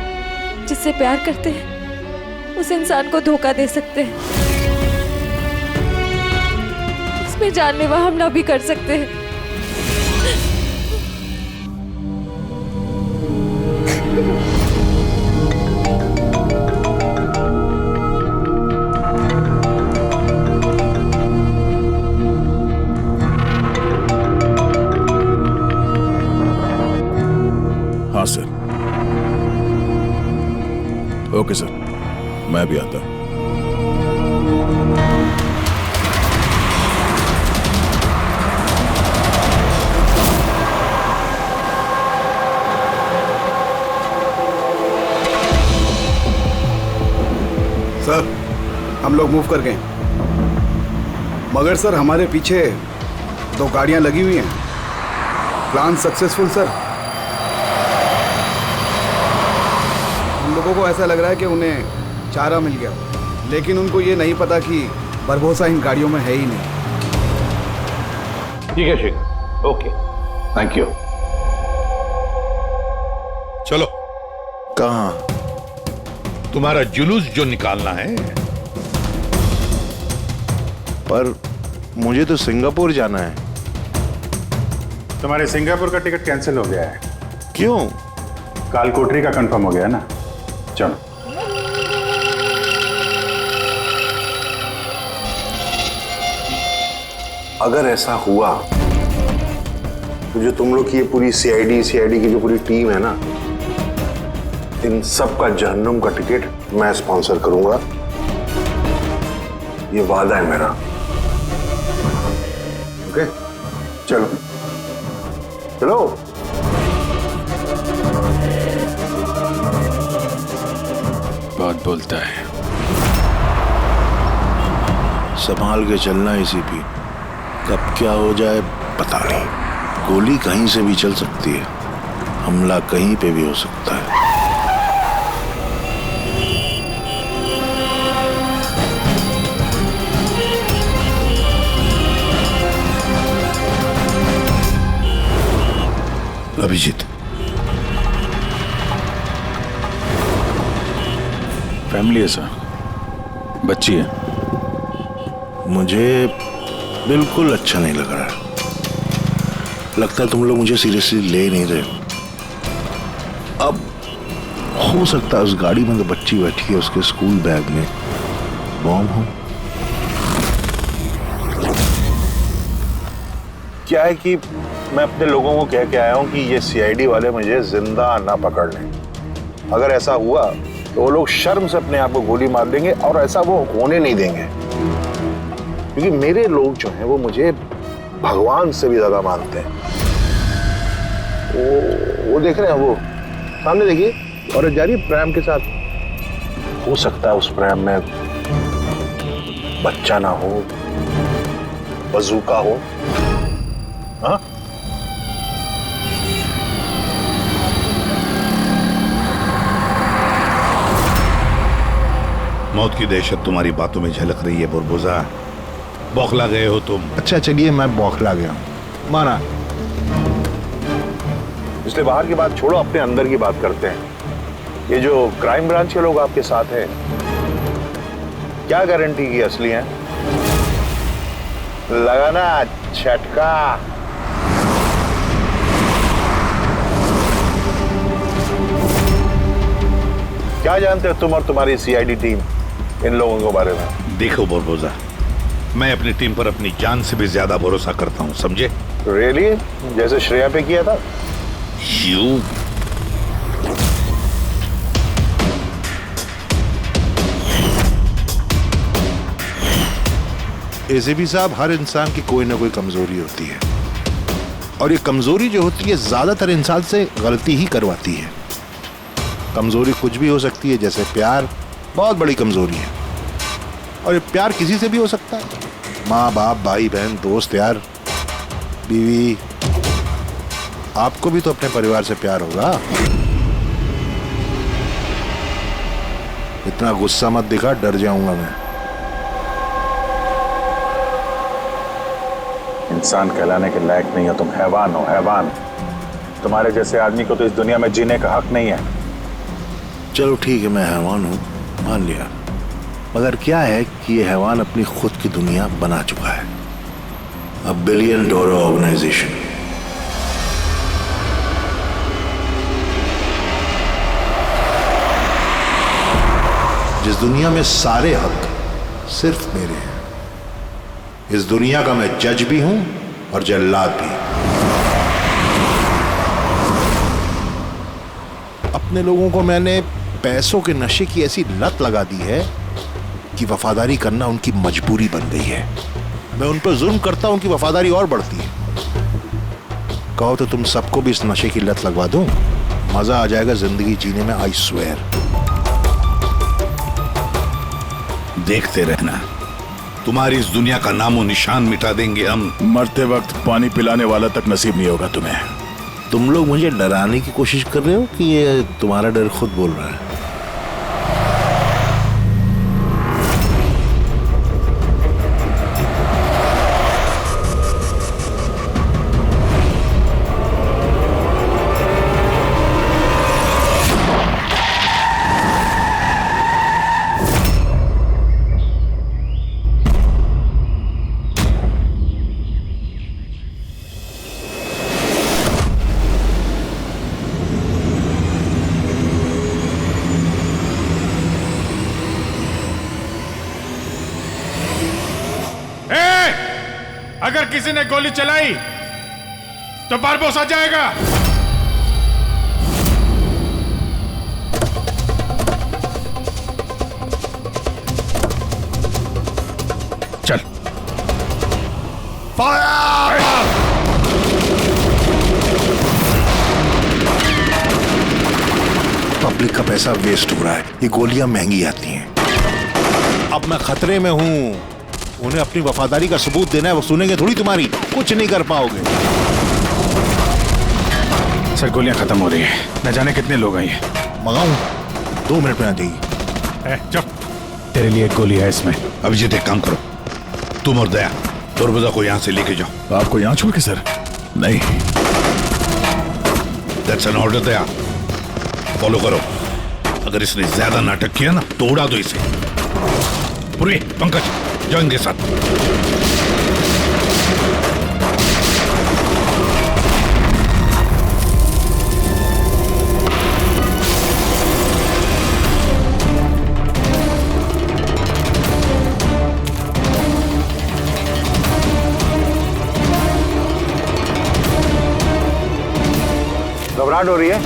F: जिससे प्यार करते हैं उस इंसान को धोखा दे सकते हैं, उसमें जानलेवा हमला भी कर सकते हैं।
B: हाँ सर। ओके सर, मैं भी आता हूँ।
P: सर, हम लोग मूव कर गए, मगर सर हमारे पीछे 2 गाड़ियां लगी हुई हैं। Plan successful sir. हम लोगों को ऐसा लग रहा है कि उन्हें चारा मिल गया, लेकिन उनको ये नहीं पता कि बरबोसा इन गाड़ियों में है ही नहीं।
D: ठीक है शेखर, ओके, थैंक यू।
S: चलो। कहाँ? तुम्हारा जुलूस जो निकालना है।
G: पर मुझे तो सिंगापुर जाना है। तुम्हारे सिंगापुर का टिकट कैंसिल हो गया है।
S: क्यों?
G: काल कोठरी का कंफर्म हो गया ना। चलो।
S: अगर ऐसा हुआ तो जो तुम लोग की ये पूरी सीआईडी की जो पूरी टीम है ना, इन सब का जहन्नुम का टिकट मैं स्पॉन्सर करूंगा। ये वादा है मेरा। ओके, चलो चलो।
G: बहुत बोलता है।
S: संभाल के चलना एसीपी, कब क्या हो जाए पता नहीं। गोली कहीं से भी चल सकती है, हमला कहीं पे भी हो सकता है। अभिजीत,
G: फैमिली है सर, बच्ची है।
S: मुझे बिल्कुल अच्छा नहीं लग रहा है। लगता है तुम लोग मुझे सीरियसली ले नहीं रहे हो। अब हो सकता है उस गाड़ी में तो बच्ची बैठी है, उसके स्कूल बैग में बॉम्ब हो। क्या है कि मैं अपने लोगों को कह के आया हूं कि ये सीआईडी वाले मुझे जिंदा ना पकड़ लें। अगर ऐसा हुआ तो वो लोग शर्म से अपने आप को गोली मार देंगे, और ऐसा वो होने नहीं देंगे, क्योंकि मेरे लोग जो हैं वो मुझे भगवान से भी ज्यादा मानते हैं। वो देख रहे हैं, वो सामने देखिए, और जा रही है प्रेम के साथ। हो सकता है उस प्रेम में बच्चा ना हो, बजूका हो। हाँ,
D: मौत की दहशत तुम्हारी बातों में झलक रही है बुरबुजा। बौखला गए हो तुम।
S: अच्छा चलिए, मैं बौखला गया, माना। इसलिए बाहर की बात छोड़ो, अपने अंदर की बात करते हैं। ये जो क्राइम ब्रांच के लोग आपके साथ हैं, क्या गारंटी की असली हैं? लगा ना झटका। क्या जानते हो तुम और तुम्हारी सीआईडी टीम इन लोगों के बारे में?
D: देखो बुरबुजा, मैं अपनी टीम पर अपनी जान से भी ज्यादा भरोसा करता हूं, समझे?
S: रियली? जैसे श्रेया पे किया था?
D: यू
S: एसीपी साहब, हर इंसान की कोई ना कोई कमजोरी होती है, और ये कमजोरी जो होती है ज्यादातर इंसान से गलती ही करवाती है। कमजोरी कुछ भी हो सकती है, जैसे प्यार बहुत बड़ी कमजोरी है, और ये प्यार किसी से भी हो सकता है। माँ बाप, भाई बहन, दोस्त, यार, बीवी। आपको भी तो अपने परिवार से प्यार होगा। इतना गुस्सा मत दिखा, डर जाऊंगा मैं।
G: इंसान कहलाने के लायक नहीं हो तुम, हैवान हो, हैवान। तुम्हारे जैसे आदमी को तो इस दुनिया में जीने का हक नहीं है।
S: चलो ठीक है, मैं हैवान हूं, मान लिया। मगर क्या है कि ये हैवान अपनी खुद की दुनिया बना चुका है, $1 बिलियन ऑर्गेनाइजेशन। जिस दुनिया में सारे हक सिर्फ मेरे हैं। इस दुनिया का मैं जज भी हूं और जल्लाद भी। अपने लोगों को मैंने पैसों के नशे की ऐसी लत लगा दी है कि वफादारी करना उनकी मजबूरी बन गई है। मैं उन पर जुल्म करता हूं कि वफादारी और बढ़ती है। कहो तो तुम सबको भी इस नशे की लत लगवा दूं, मजा आ जाएगा जिंदगी जीने में, आई स्वेयर।
D: देखते रहना, तुम्हारी इस दुनिया का नामो निशान मिटा देंगे हम।
G: मरते वक्त पानी पिलाने वाला तक नसीब नहीं होगा तुम्हें।
S: तुम लोग मुझे डराने की कोशिश कर रहे हो कि ये तुम्हारा डर खुद बोल रहा है?
G: अगर किसी ने गोली चलाई तो बारबोस आ जाएगा। चल। फायर!
S: पब्लिक का पैसा वेस्ट हो रहा है, ये गोलियां महंगी आती हैं। अब मैं खतरे में हूं, उन्हें अपनी वफादारी का सबूत देना है, वो सुनेंगे थोड़ी तुम्हारी, कुछ नहीं कर पाओगे।
G: सर गोलियां खत्म हो रही हैं, न जाने कितने लोग आए हैं।
S: मंगाऊं? 2 मिनट में आ जाएगी।
G: चुप, तेरे लिए एक गोली है इसमें।
D: अभिजीत एक काम करो, तुम और दया दुर्बदा को यहाँ से लेके जाओ।
O: आपको यहाँ छोड़ के सर? नहीं,
D: that's an order. Daya follow करो, अगर इसने ज्यादा नाटक किया ना तो उड़ा दो इसे। पूरी पंकज जाओ इनके साथ।
O: घबराहट हो रही है?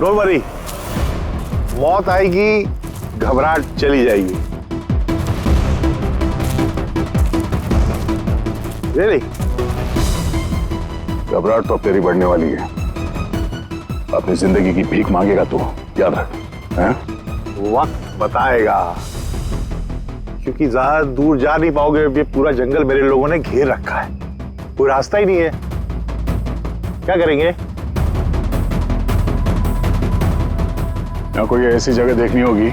O: डोंट वरी, मौत आएगी, घबराहट चली जाएगी। Really? घबराहट तो तेरी बढ़ने वाली है। अपनी जिंदगी की भीख मांगेगा तू, याद रख। हैं? वक्त बताएगा, क्योंकि ज्यादा दूर जा नहीं पाओगे। ये पूरा जंगल मेरे लोगों ने घेर रखा है, कोई रास्ता ही नहीं है। क्या करेंगे? यहाँ कोई ऐसी जगह देखनी होगी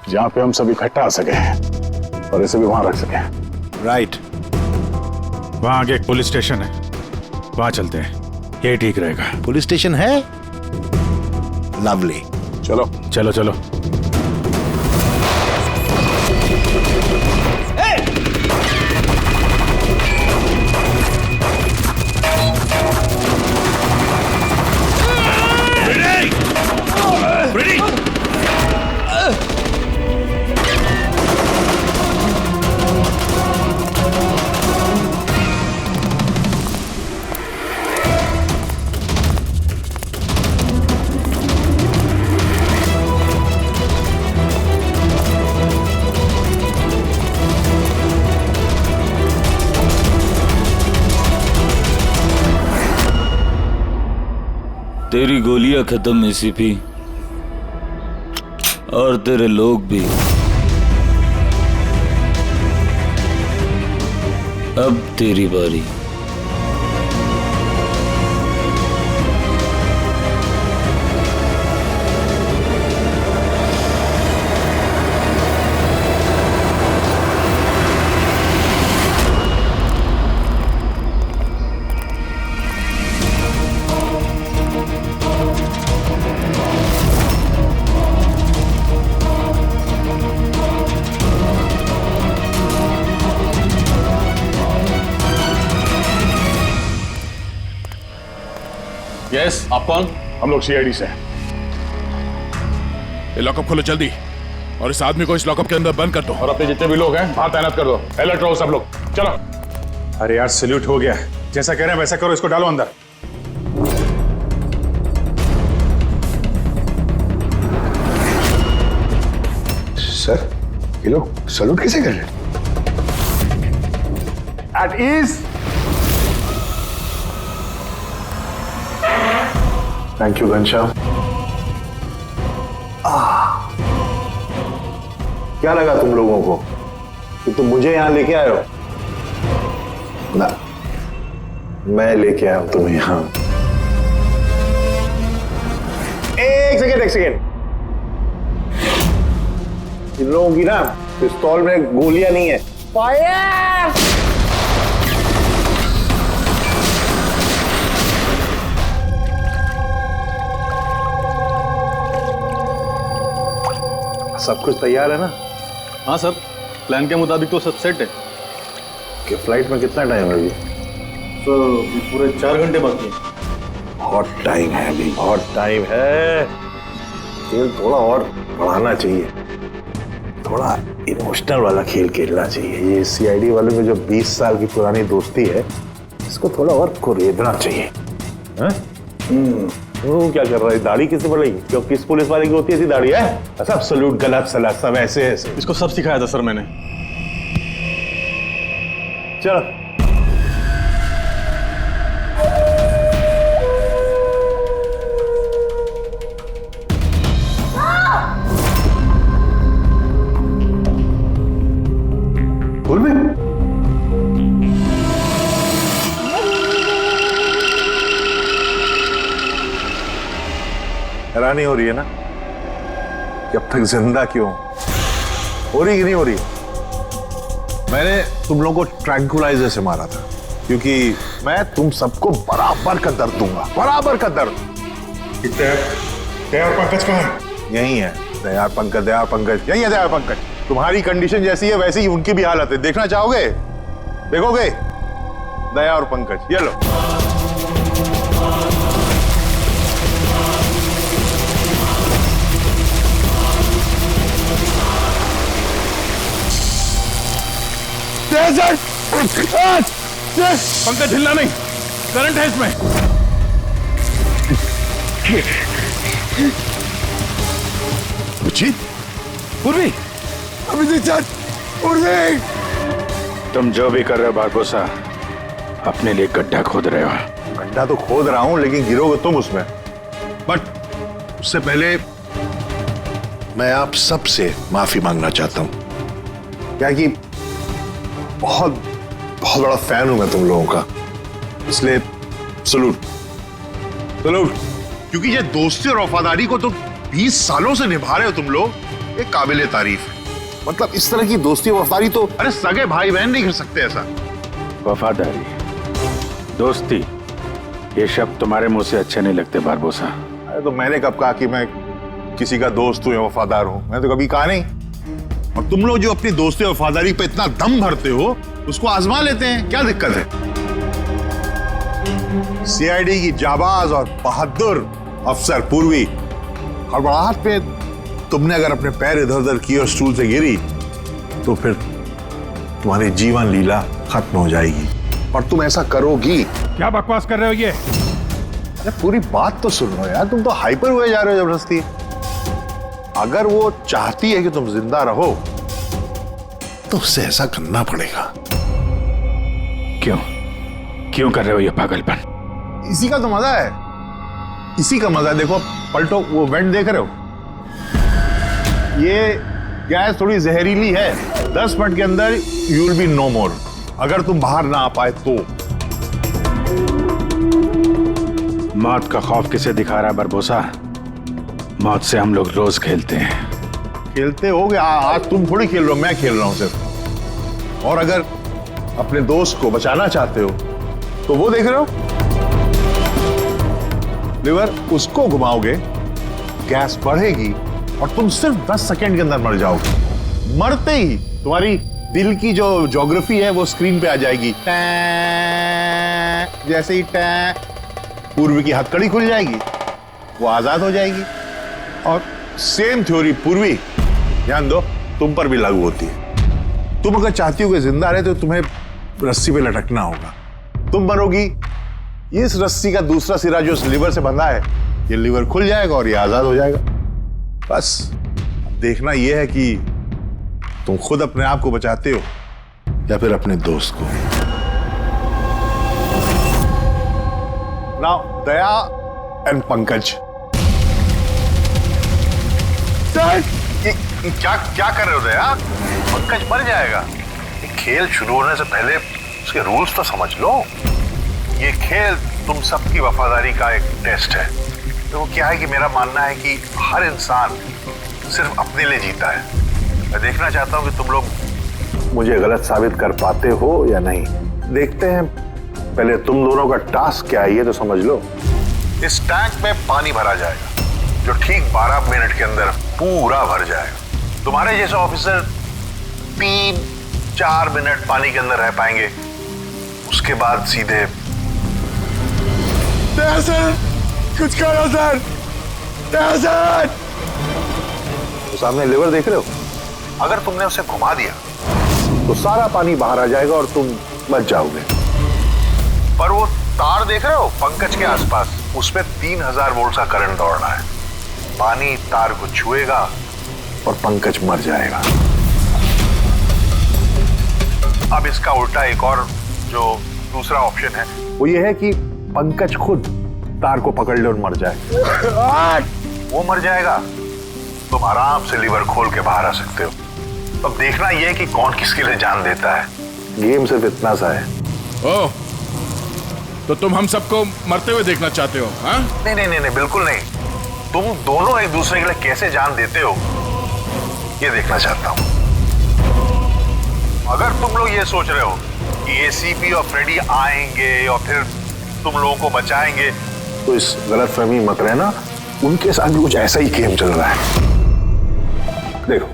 O: जहां पे हम सब इकट्ठा आ सके और इसे भी वहां रख सके।
S: राइट।
G: वहां आगे एक पुलिस स्टेशन है, वहां चलते हैं, ये ठीक रहेगा।
S: पुलिस स्टेशन है? लवली।
O: चलो
G: चलो चलो।
U: तेरी गोलियां खत्म एसीपी, और तेरे लोग भी। अब तेरी बारी।
O: यस, आप कौन? हम लोग सीआईडी से हैं।
B: ये लॉकअप खोलो जल्दी, और इस आदमी को इस लॉकअप के अंदर बंद कर दो।
O: और अपने जितने भी लोग हैं वहां तैनात कर दो। अलर्ट रहो सब लोग, चलो। अरे यार सैल्यूट हो गया, जैसा कह रहे हैं वैसा करो, इसको डालो अंदर।
D: सर ये लोग सैल्यूट कैसे कर रहे हैं?
O: At ease. Thank you Ghanshyam. क्या लगा तुम लोगों को कि तुम मुझे यहां लेके आए हो? ना, मैं लेके आया हूं तुम्हें यहां। एक सेकेंड। इन लोगों की ना पिस्तौल में गोलियां नहीं है। फायर! सब कुछ तैयार है ना?
T: हाँ सर, प्लान के मुताबिक तो सब सेट है।
O: कि फ्लाइट में कितना टाइम है अभी?
T: सर पूरे 4 घंटे बाकी हैं।
O: बहुत टाइम है अभी, बहुत टाइम है। तेल थोड़ा और बढ़ाना चाहिए, थोड़ा इमोशनल वाला खेल खेलना चाहिए। ये सीआईडी वालों में जो 20 साल की पुरानी दोस्ती है, इसको थोड़ा और कुरेदना चाहिए। वो क्या कर रहा है? दाढ़ी किससे बढ़ेगी? क्यों किस पुलिस वाले की होती है ऐसी दाढ़ी है? सब सलूट गलत सलत सब ऐसे ऐसे।
T: इसको सब सिखाया था सर मैंने।
O: चलो बोल भी हैरानी हो रही है ना कि अब तक जिंदा क्यों हो रही कि नहीं हो रही? मैंने तुम लोगों को ट्रैंकुलाइजर से मारा था क्योंकि मैं तुम सबको बराबर का दर्द दूंगा, बराबर का दर्द। दयार पंकज कहाँ है? यही है दयार पंकज, दयार पंकज यही है। दयार पंकज, तुम्हारी कंडीशन जैसी है वैसी ही उनकी भी हालत है। देखना चाहोगे? देखोगे? दया और पंकज, ये लो।
G: पंकज हिलना नहीं, करंट है इसमें।
S: पूर्वी, तुम जो भी कर रहे हो बारबोसा, अपने लिए गड्ढा खोद रहे हो।
O: गड्ढा तो खोद रहा हूं, लेकिन गिरोगे तुम उसमें। बट उससे पहले मैं आप सबसे माफी मांगना चाहता हूं। क्या कि बहुत बहुत बड़ा फैन हूं मैं तुम लोगों का, इसलिए सलूट सलूट। क्योंकि ये दोस्ती और वफादारी को तो 20 सालों से निभा रहे हो तुम लोग, ये काबिले तारीफ है। मतलब इस तरह की दोस्ती और वफादारी तो अरे सगे भाई बहन नहीं कर सकते ऐसा।
S: वफादारी, दोस्ती, ये शब्द तुम्हारे मुंह से अच्छे नहीं लगते बारबोसा।
O: अरे तो मैंने कब कहा कि मैं किसी का दोस्त हूं या वफादार हूं? मैंने तो कभी कहा नहीं। और तुम लोग जो अपनी दोस्ती और वफादारी पे इतना दम भरते हो, उसको आजमा लेते हैं, क्या दिक्कत है? सीआईडी की जाबाज और बहादुर अफसर पूर्वी, हड़बड़ाहट पे तुमने अगर अपने पैर इधर उधर किए और स्टूल से गिरी तो फिर तुम्हारी जीवन लीला खत्म हो जाएगी। और तुम ऐसा करोगी।
G: क्या बकवास कर रहे हो ये?
O: अरे पूरी बात तो सुनो यार, तुम तो हाइपर हुए जा रहे हो जबरदस्ती। अगर वो चाहती है कि तुम जिंदा रहो तो उससे ऐसा करना पड़ेगा।
S: क्यों क्यों कर रहे हो ये पागलपन?
O: इसी का तो मजा है, इसी का मजा है। देखो पलटो, वो वेंट देख रहे हो? ये गैस थोड़ी जहरीली है, 10 मिनट के अंदर यू विल बी नो मोर। अगर तुम बाहर ना आ पाए तो।
S: मौत का खौफ किसे दिखा रहा है बारबोसा? मौत से हम लोग रोज खेलते हैं।
O: खेलते होगे, आज तुम थोड़ी खेल रहे हो, मैं खेल रहा हूं सिर्फ। और अगर अपने दोस्त को बचाना चाहते हो तो वो देख रहे हो, लिवर, उसको घुमाओगे, गैस बढ़ेगी और तुम सिर्फ 10 सेकंड के अंदर मर जाओगे। मरते ही तुम्हारी दिल की जो ज्योग्राफी है वो स्क्रीन पे आ जाएगी। जैसे ही पूर्वी की हथकड़ी खुल जाएगी, वो आजाद हो जाएगी। और सेम थ्योरी पूर्वी, ध्यान दो, तुम पर भी लागू होती है। तुम अगर चाहती हो कि जिंदा रहे तो तुम्हें रस्सी पे लटकना होगा। तुम मरोगी, इस रस्सी का दूसरा सिरा जो इस लिवर से बंधा है, ये लिवर खुल जाएगा और ये आजाद हो जाएगा। बस देखना यह है कि तुम खुद अपने आप को बचाते हो या फिर अपने दोस्त को। Now Daya and Pankaj. क्या क्या कर रहे हो दया? पंकज मर जाएगा। ये खेल शुरू होने से पहले उसके रूल्स तो समझ लो। ये खेल तुम सबकी वफादारी का एक टेस्ट है। तो वो क्या है कि मेरा मानना है कि हर इंसान सिर्फ अपने लिए जीता है। मैं देखना चाहता हूं कि तुम लोग मुझे गलत साबित कर पाते हो या नहीं। देखते हैं, पहले तुम दोनों का टास्क क्या है ये तो समझ लो। इस टैंक में पानी भरा जाएगा जो ठीक 12 मिनट के अंदर पूरा भर जाएगा। तुम्हारे जैसे ऑफिसर 3-4 मिनट पानी के अंदर रह पाएंगे, उसके बाद सीधे।
K: सर, कुछ करो सर, सर।
O: तो सामने लिवर देख रहे हो? अगर तुमने उसे घुमा दिया तो सारा पानी बाहर आ जाएगा और तुम बच जाओगे। पर वो तार देख रहे हो पंकज के आसपास, उसमें 3000 वोल्ट का करंट दौड़ना है। पानी तार को छुएगा और पंकज मर जाएगा। अब इसका उल्टा एक और जो दूसरा ऑप्शन है वो ये है कि पंकज खुद तार को पकड़ ले और मर जाए। वो मर जाएगा, तुम आराम से लीवर खोल के बाहर आ सकते हो। अब देखना यह है कि कौन किसके लिए जान देता है। गेम सिर्फ इतना सा है।
B: ओह, तो तुम हम सबको मरते हुए देखना चाहते हो? हाँ?
O: नहीं नहीं नहीं, बिल्कुल नहीं। तुम दोनों एक दूसरे के लिए कैसे जान देते हो ये देखना चाहता हूं। अगर तुम लोग ये सोच रहे हो कि एसीपी और फ्रेडी आएंगे और फिर तुम लोगों को बचाएंगे, तो इस गलतफहमी मत रहना। उनके साथ भी कुछ ऐसा ही गेम चल रहा है। देखो,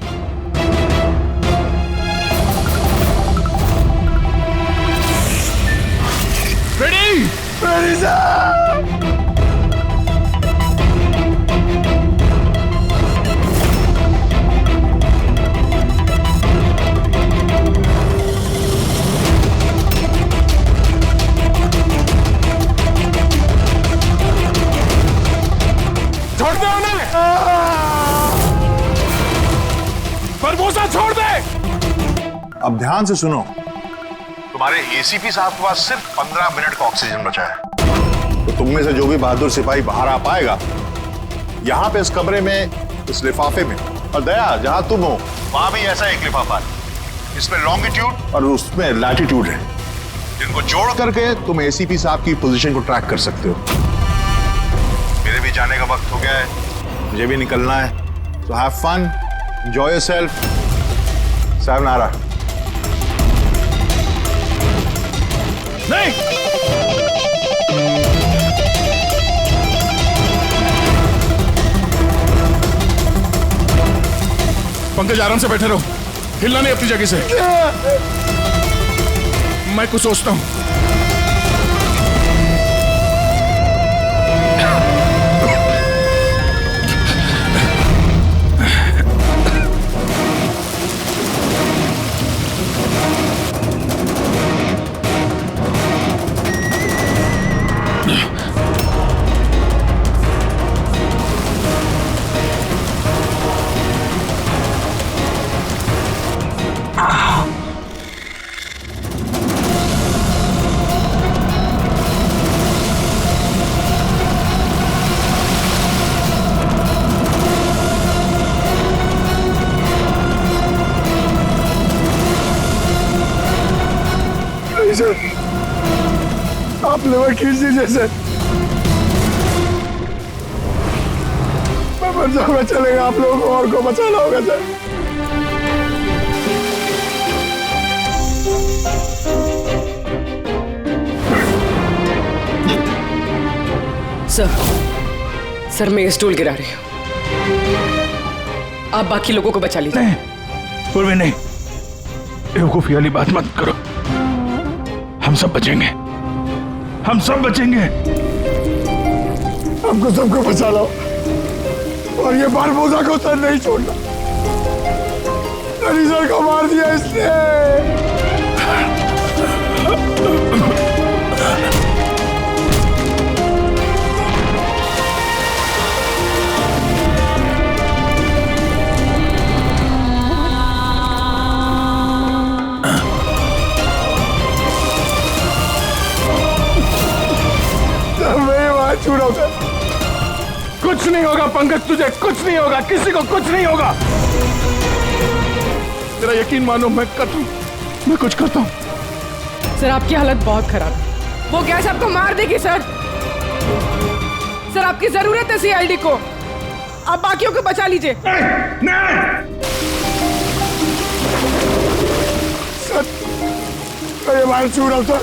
B: फ्रेडी!
Q: फ्रेडी साहब!
B: छोड़ दे उन्हें! बरबोसा छोड़ दे!
O: अब ध्यान से सुनो। तुम्हारे एसीपी साहब के पास सिर्फ 15 मिनट का ऑक्सीजन बचा है। तो तुम में से जो भी बहादुर सिपाही बाहर आ पाएगा, यहाँ पे इस कमरे में, इस लिफाफे में, और दया जहां तुम हो वहां भी ऐसा एक लिफाफा है। इसमें लॉन्गिट्यूड और उसमें लैटिट्यूड है, जिनको जोड़ करके तुम एसीपी साहब की पोजीशन को ट्रैक कर सकते हो। मेरे भी जाने का वक्त हो गया है, मुझे भी निकलना है। So have fun, enjoy yourself. sayonara.
B: नहीं! पंकज आराम से बैठे रहो, हिलना नहीं अपनी जगह से। मैं कुछ सोचता हूं।
Q: सर, आप लेवर खींच दीजिए सर। मैं मर जाऊंगा, चलेगा। आप लोगों को और को बचाना होगा
I: सर। सर, मैं ये स्टूल गिरा रही हूँ, आप बाकी लोगों को बचा लीजिए।
G: नहीं, पूर्वी नहीं, बेवकूफी वाली बात मत करो। हम सब बचेंगे, हम सब बचेंगे।
Q: हमको सबको बचा लो और ये बारबोसा को सर नहीं छोड़ना। सर को मार दिया इसने।
G: कुछ नहीं होगा पंकज, तुझे कुछ नहीं होगा, किसी को कुछ नहीं होगा। तेरा यकीन मानो, मैं कुछ करता हूँ।
I: सर, आपकी हालत बहुत खराब है। वो गैस आपको मार देगी सर। सर, आपकी जरूरत है सीआईडी को। आप बाकियों को बचा लीजिए।
Q: सर, मैं मार छू रहा हूँ सर।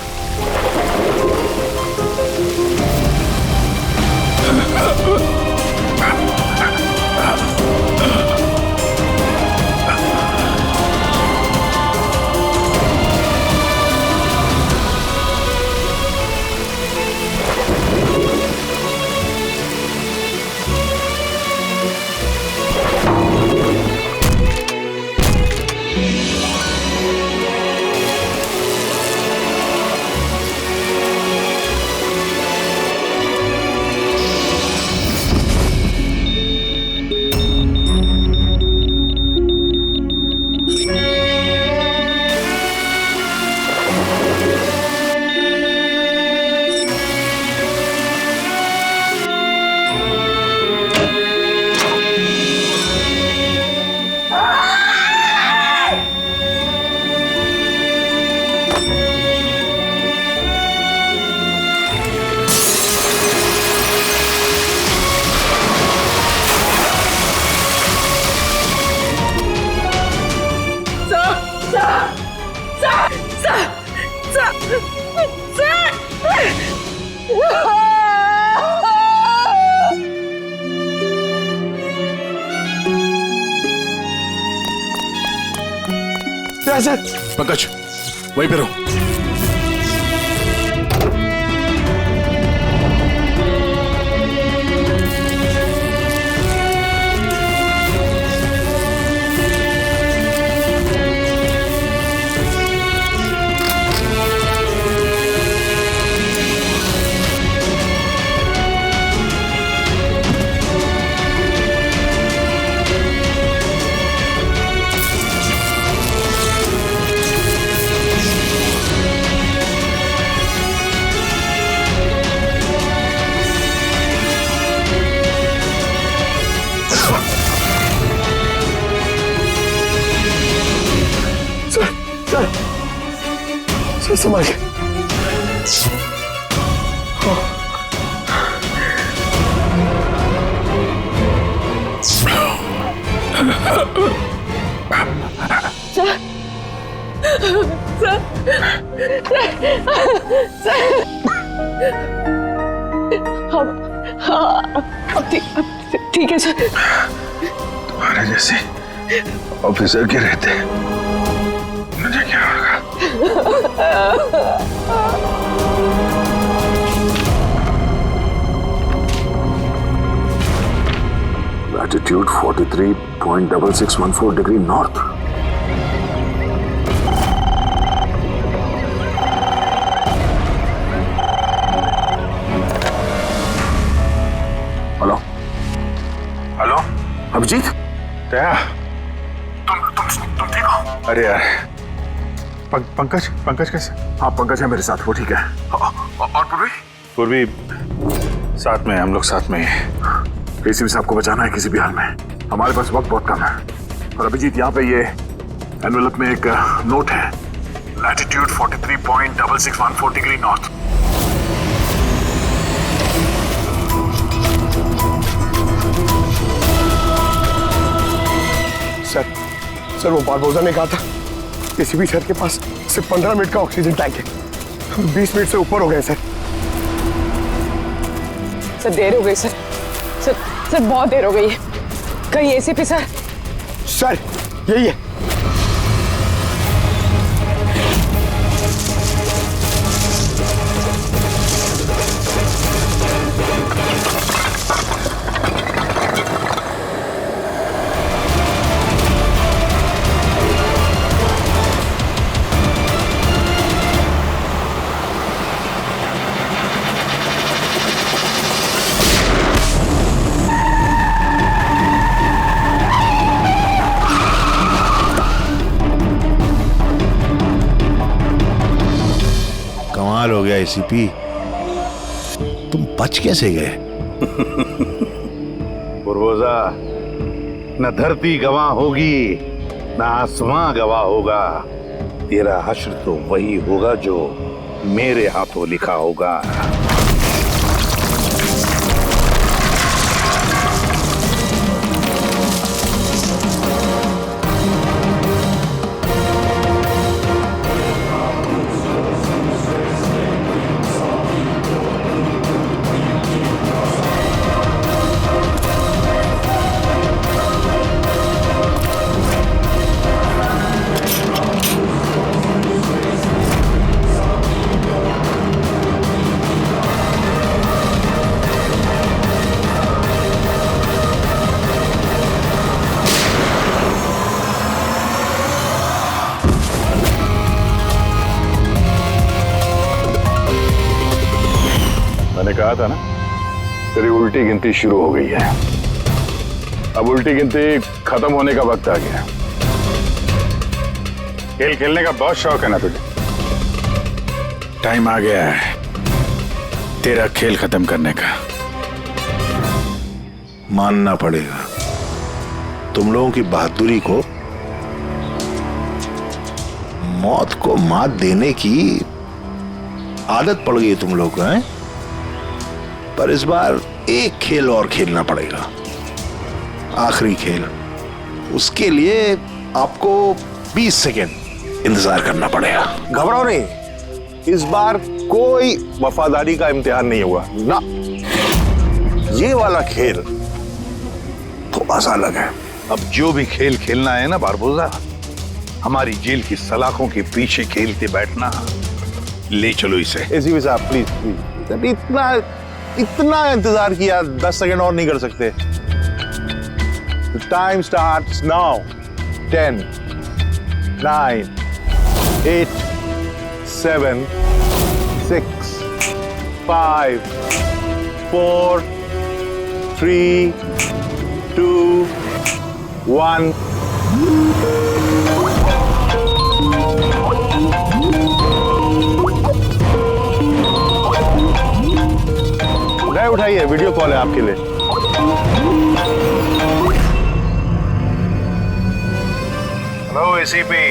Q: है सर?
B: पंकज वहीं पे रहो।
Q: सर समझ
I: अब ठीक है सर।
O: तुम्हारे जैसे ऑफिसर के रहते मुझे क्या होगा? Latitude 43.6614 degree north. Hello hello Abhijeet,
G: Daya,
O: तुम ठीक हो?
G: अरे यार पंकज कैसे?
O: हाँ पंकज है मेरे साथ, वो ठीक है। और पूर्वी?
G: पूर्वी साथ में, हम लोग साथ में हैं।
O: एसीपी साहब को बचाना है किसी भी हाल में। हमारे पास वक्त बहुत कम है। और अभिजीत यहाँ पे ये एनवेलप में एक नोट है, लैटिट्यूड 43.6614 डिग्री नॉर्थ।
Q: सर वो बारबोजा ने कहा था एसीपी सर के पास सिर्फ 15 मिनट का ऑक्सीजन टैंक है। 20 मिनट से ऊपर हो गए सर।
I: सर देर हो गई सर। सर बहुत देर हो गई है। कहीं एसीपी सर?
Q: सर यही है।
S: कमाल हो गया एसीपी, तुम बच कैसे गए?
O: बुरबोजा, न धरती गवाह होगी न आसमां गवाह होगा। तेरा हश्र तो वही होगा जो मेरे हाथों लिखा होगा। मैंने कहा था ना, तेरी उल्टी गिनती शुरू हो गई है। अब उल्टी गिनती खत्म होने का वक्त आ गया।
G: खेल खेलने का बहुत शौक है ना तुझे? टाइम आ गया है तेरा खेल खत्म करने का।
S: मानना पड़ेगा, तुम लोगों की बहादुरी को, मौत को मात देने की आदत पड़ गई तुम लोग को, हैं? पर इस बार एक खेल और खेलना पड़ेगा, आखिरी खेल। उसके लिए आपको 20 सेकेंड इंतजार करना पड़ेगा।
O: घबराओ नहीं, इस बार कोई वफादारी का इम्तिहान नहीं हुआ ना। ये वाला खेल थोड़ा सा अलग है। अब जो भी खेल खेलना है ना बारबोजा,
D: हमारी जेल की सलाखों के पीछे खेलते बैठना। ले चलो इसे।
O: एसीपी साहब प्लीज प्लीज, अभी इतना इंतजार किया, 10 सेकंड और नहीं कर सकते? Time starts now. 10 9 8 7 6 5 4 3 2 1। नहीं उठाइए, वीडियो कॉल है आपके लिए। हेलो एसीपी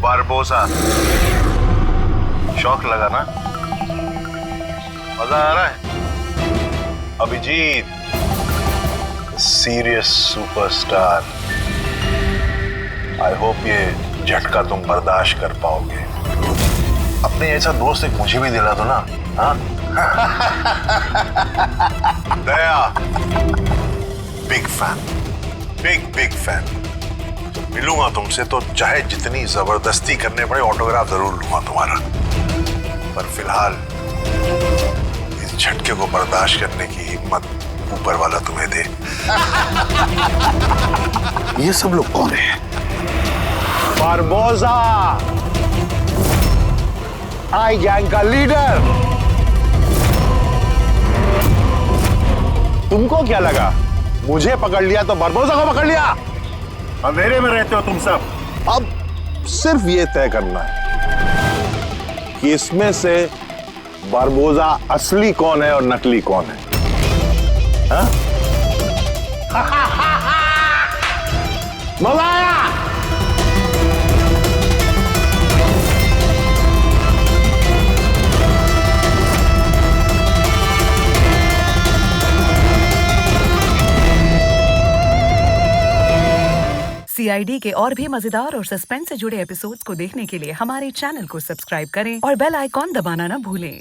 O: बारबोसा, शौक लगा ना? मजा आ रहा है? Abhijit serious superstar, I hope ये झटका तुम बर्दाश्त कर पाओगे। अपने ऐसा दोस्त एक मुझे भी दिला दो ना। हाँ दया, बिग फैन, बिग फैन। मिलूंगा तुमसे तो चाहे जितनी जबरदस्ती करने पड़े ऑटोग्राफ जरूर लूंगा तुम्हारा, पर फिलहाल इस झटके को बर्दाश्त करने की हिम्मत ऊपर वाला तुम्हें दे। ये सब लोग कौन है? बारबोसा, आई गैंग का लीडर। तुमको क्या लगा मुझे पकड़ लिया तो बारबोसा को पकड़ लिया? अंधेरे में रहते हो तुम सब। अब सिर्फ ये तय करना है कि इसमें से बारबोसा असली कौन है और नकली कौन है। हाँ? मजा आया?
C: CID के और भी मजेदार और सस्पेंस से जुड़े एपिसोड्स को देखने के लिए हमारे चैनल को सब्सक्राइब करें और बेल आइकॉन दबाना ना भूलें।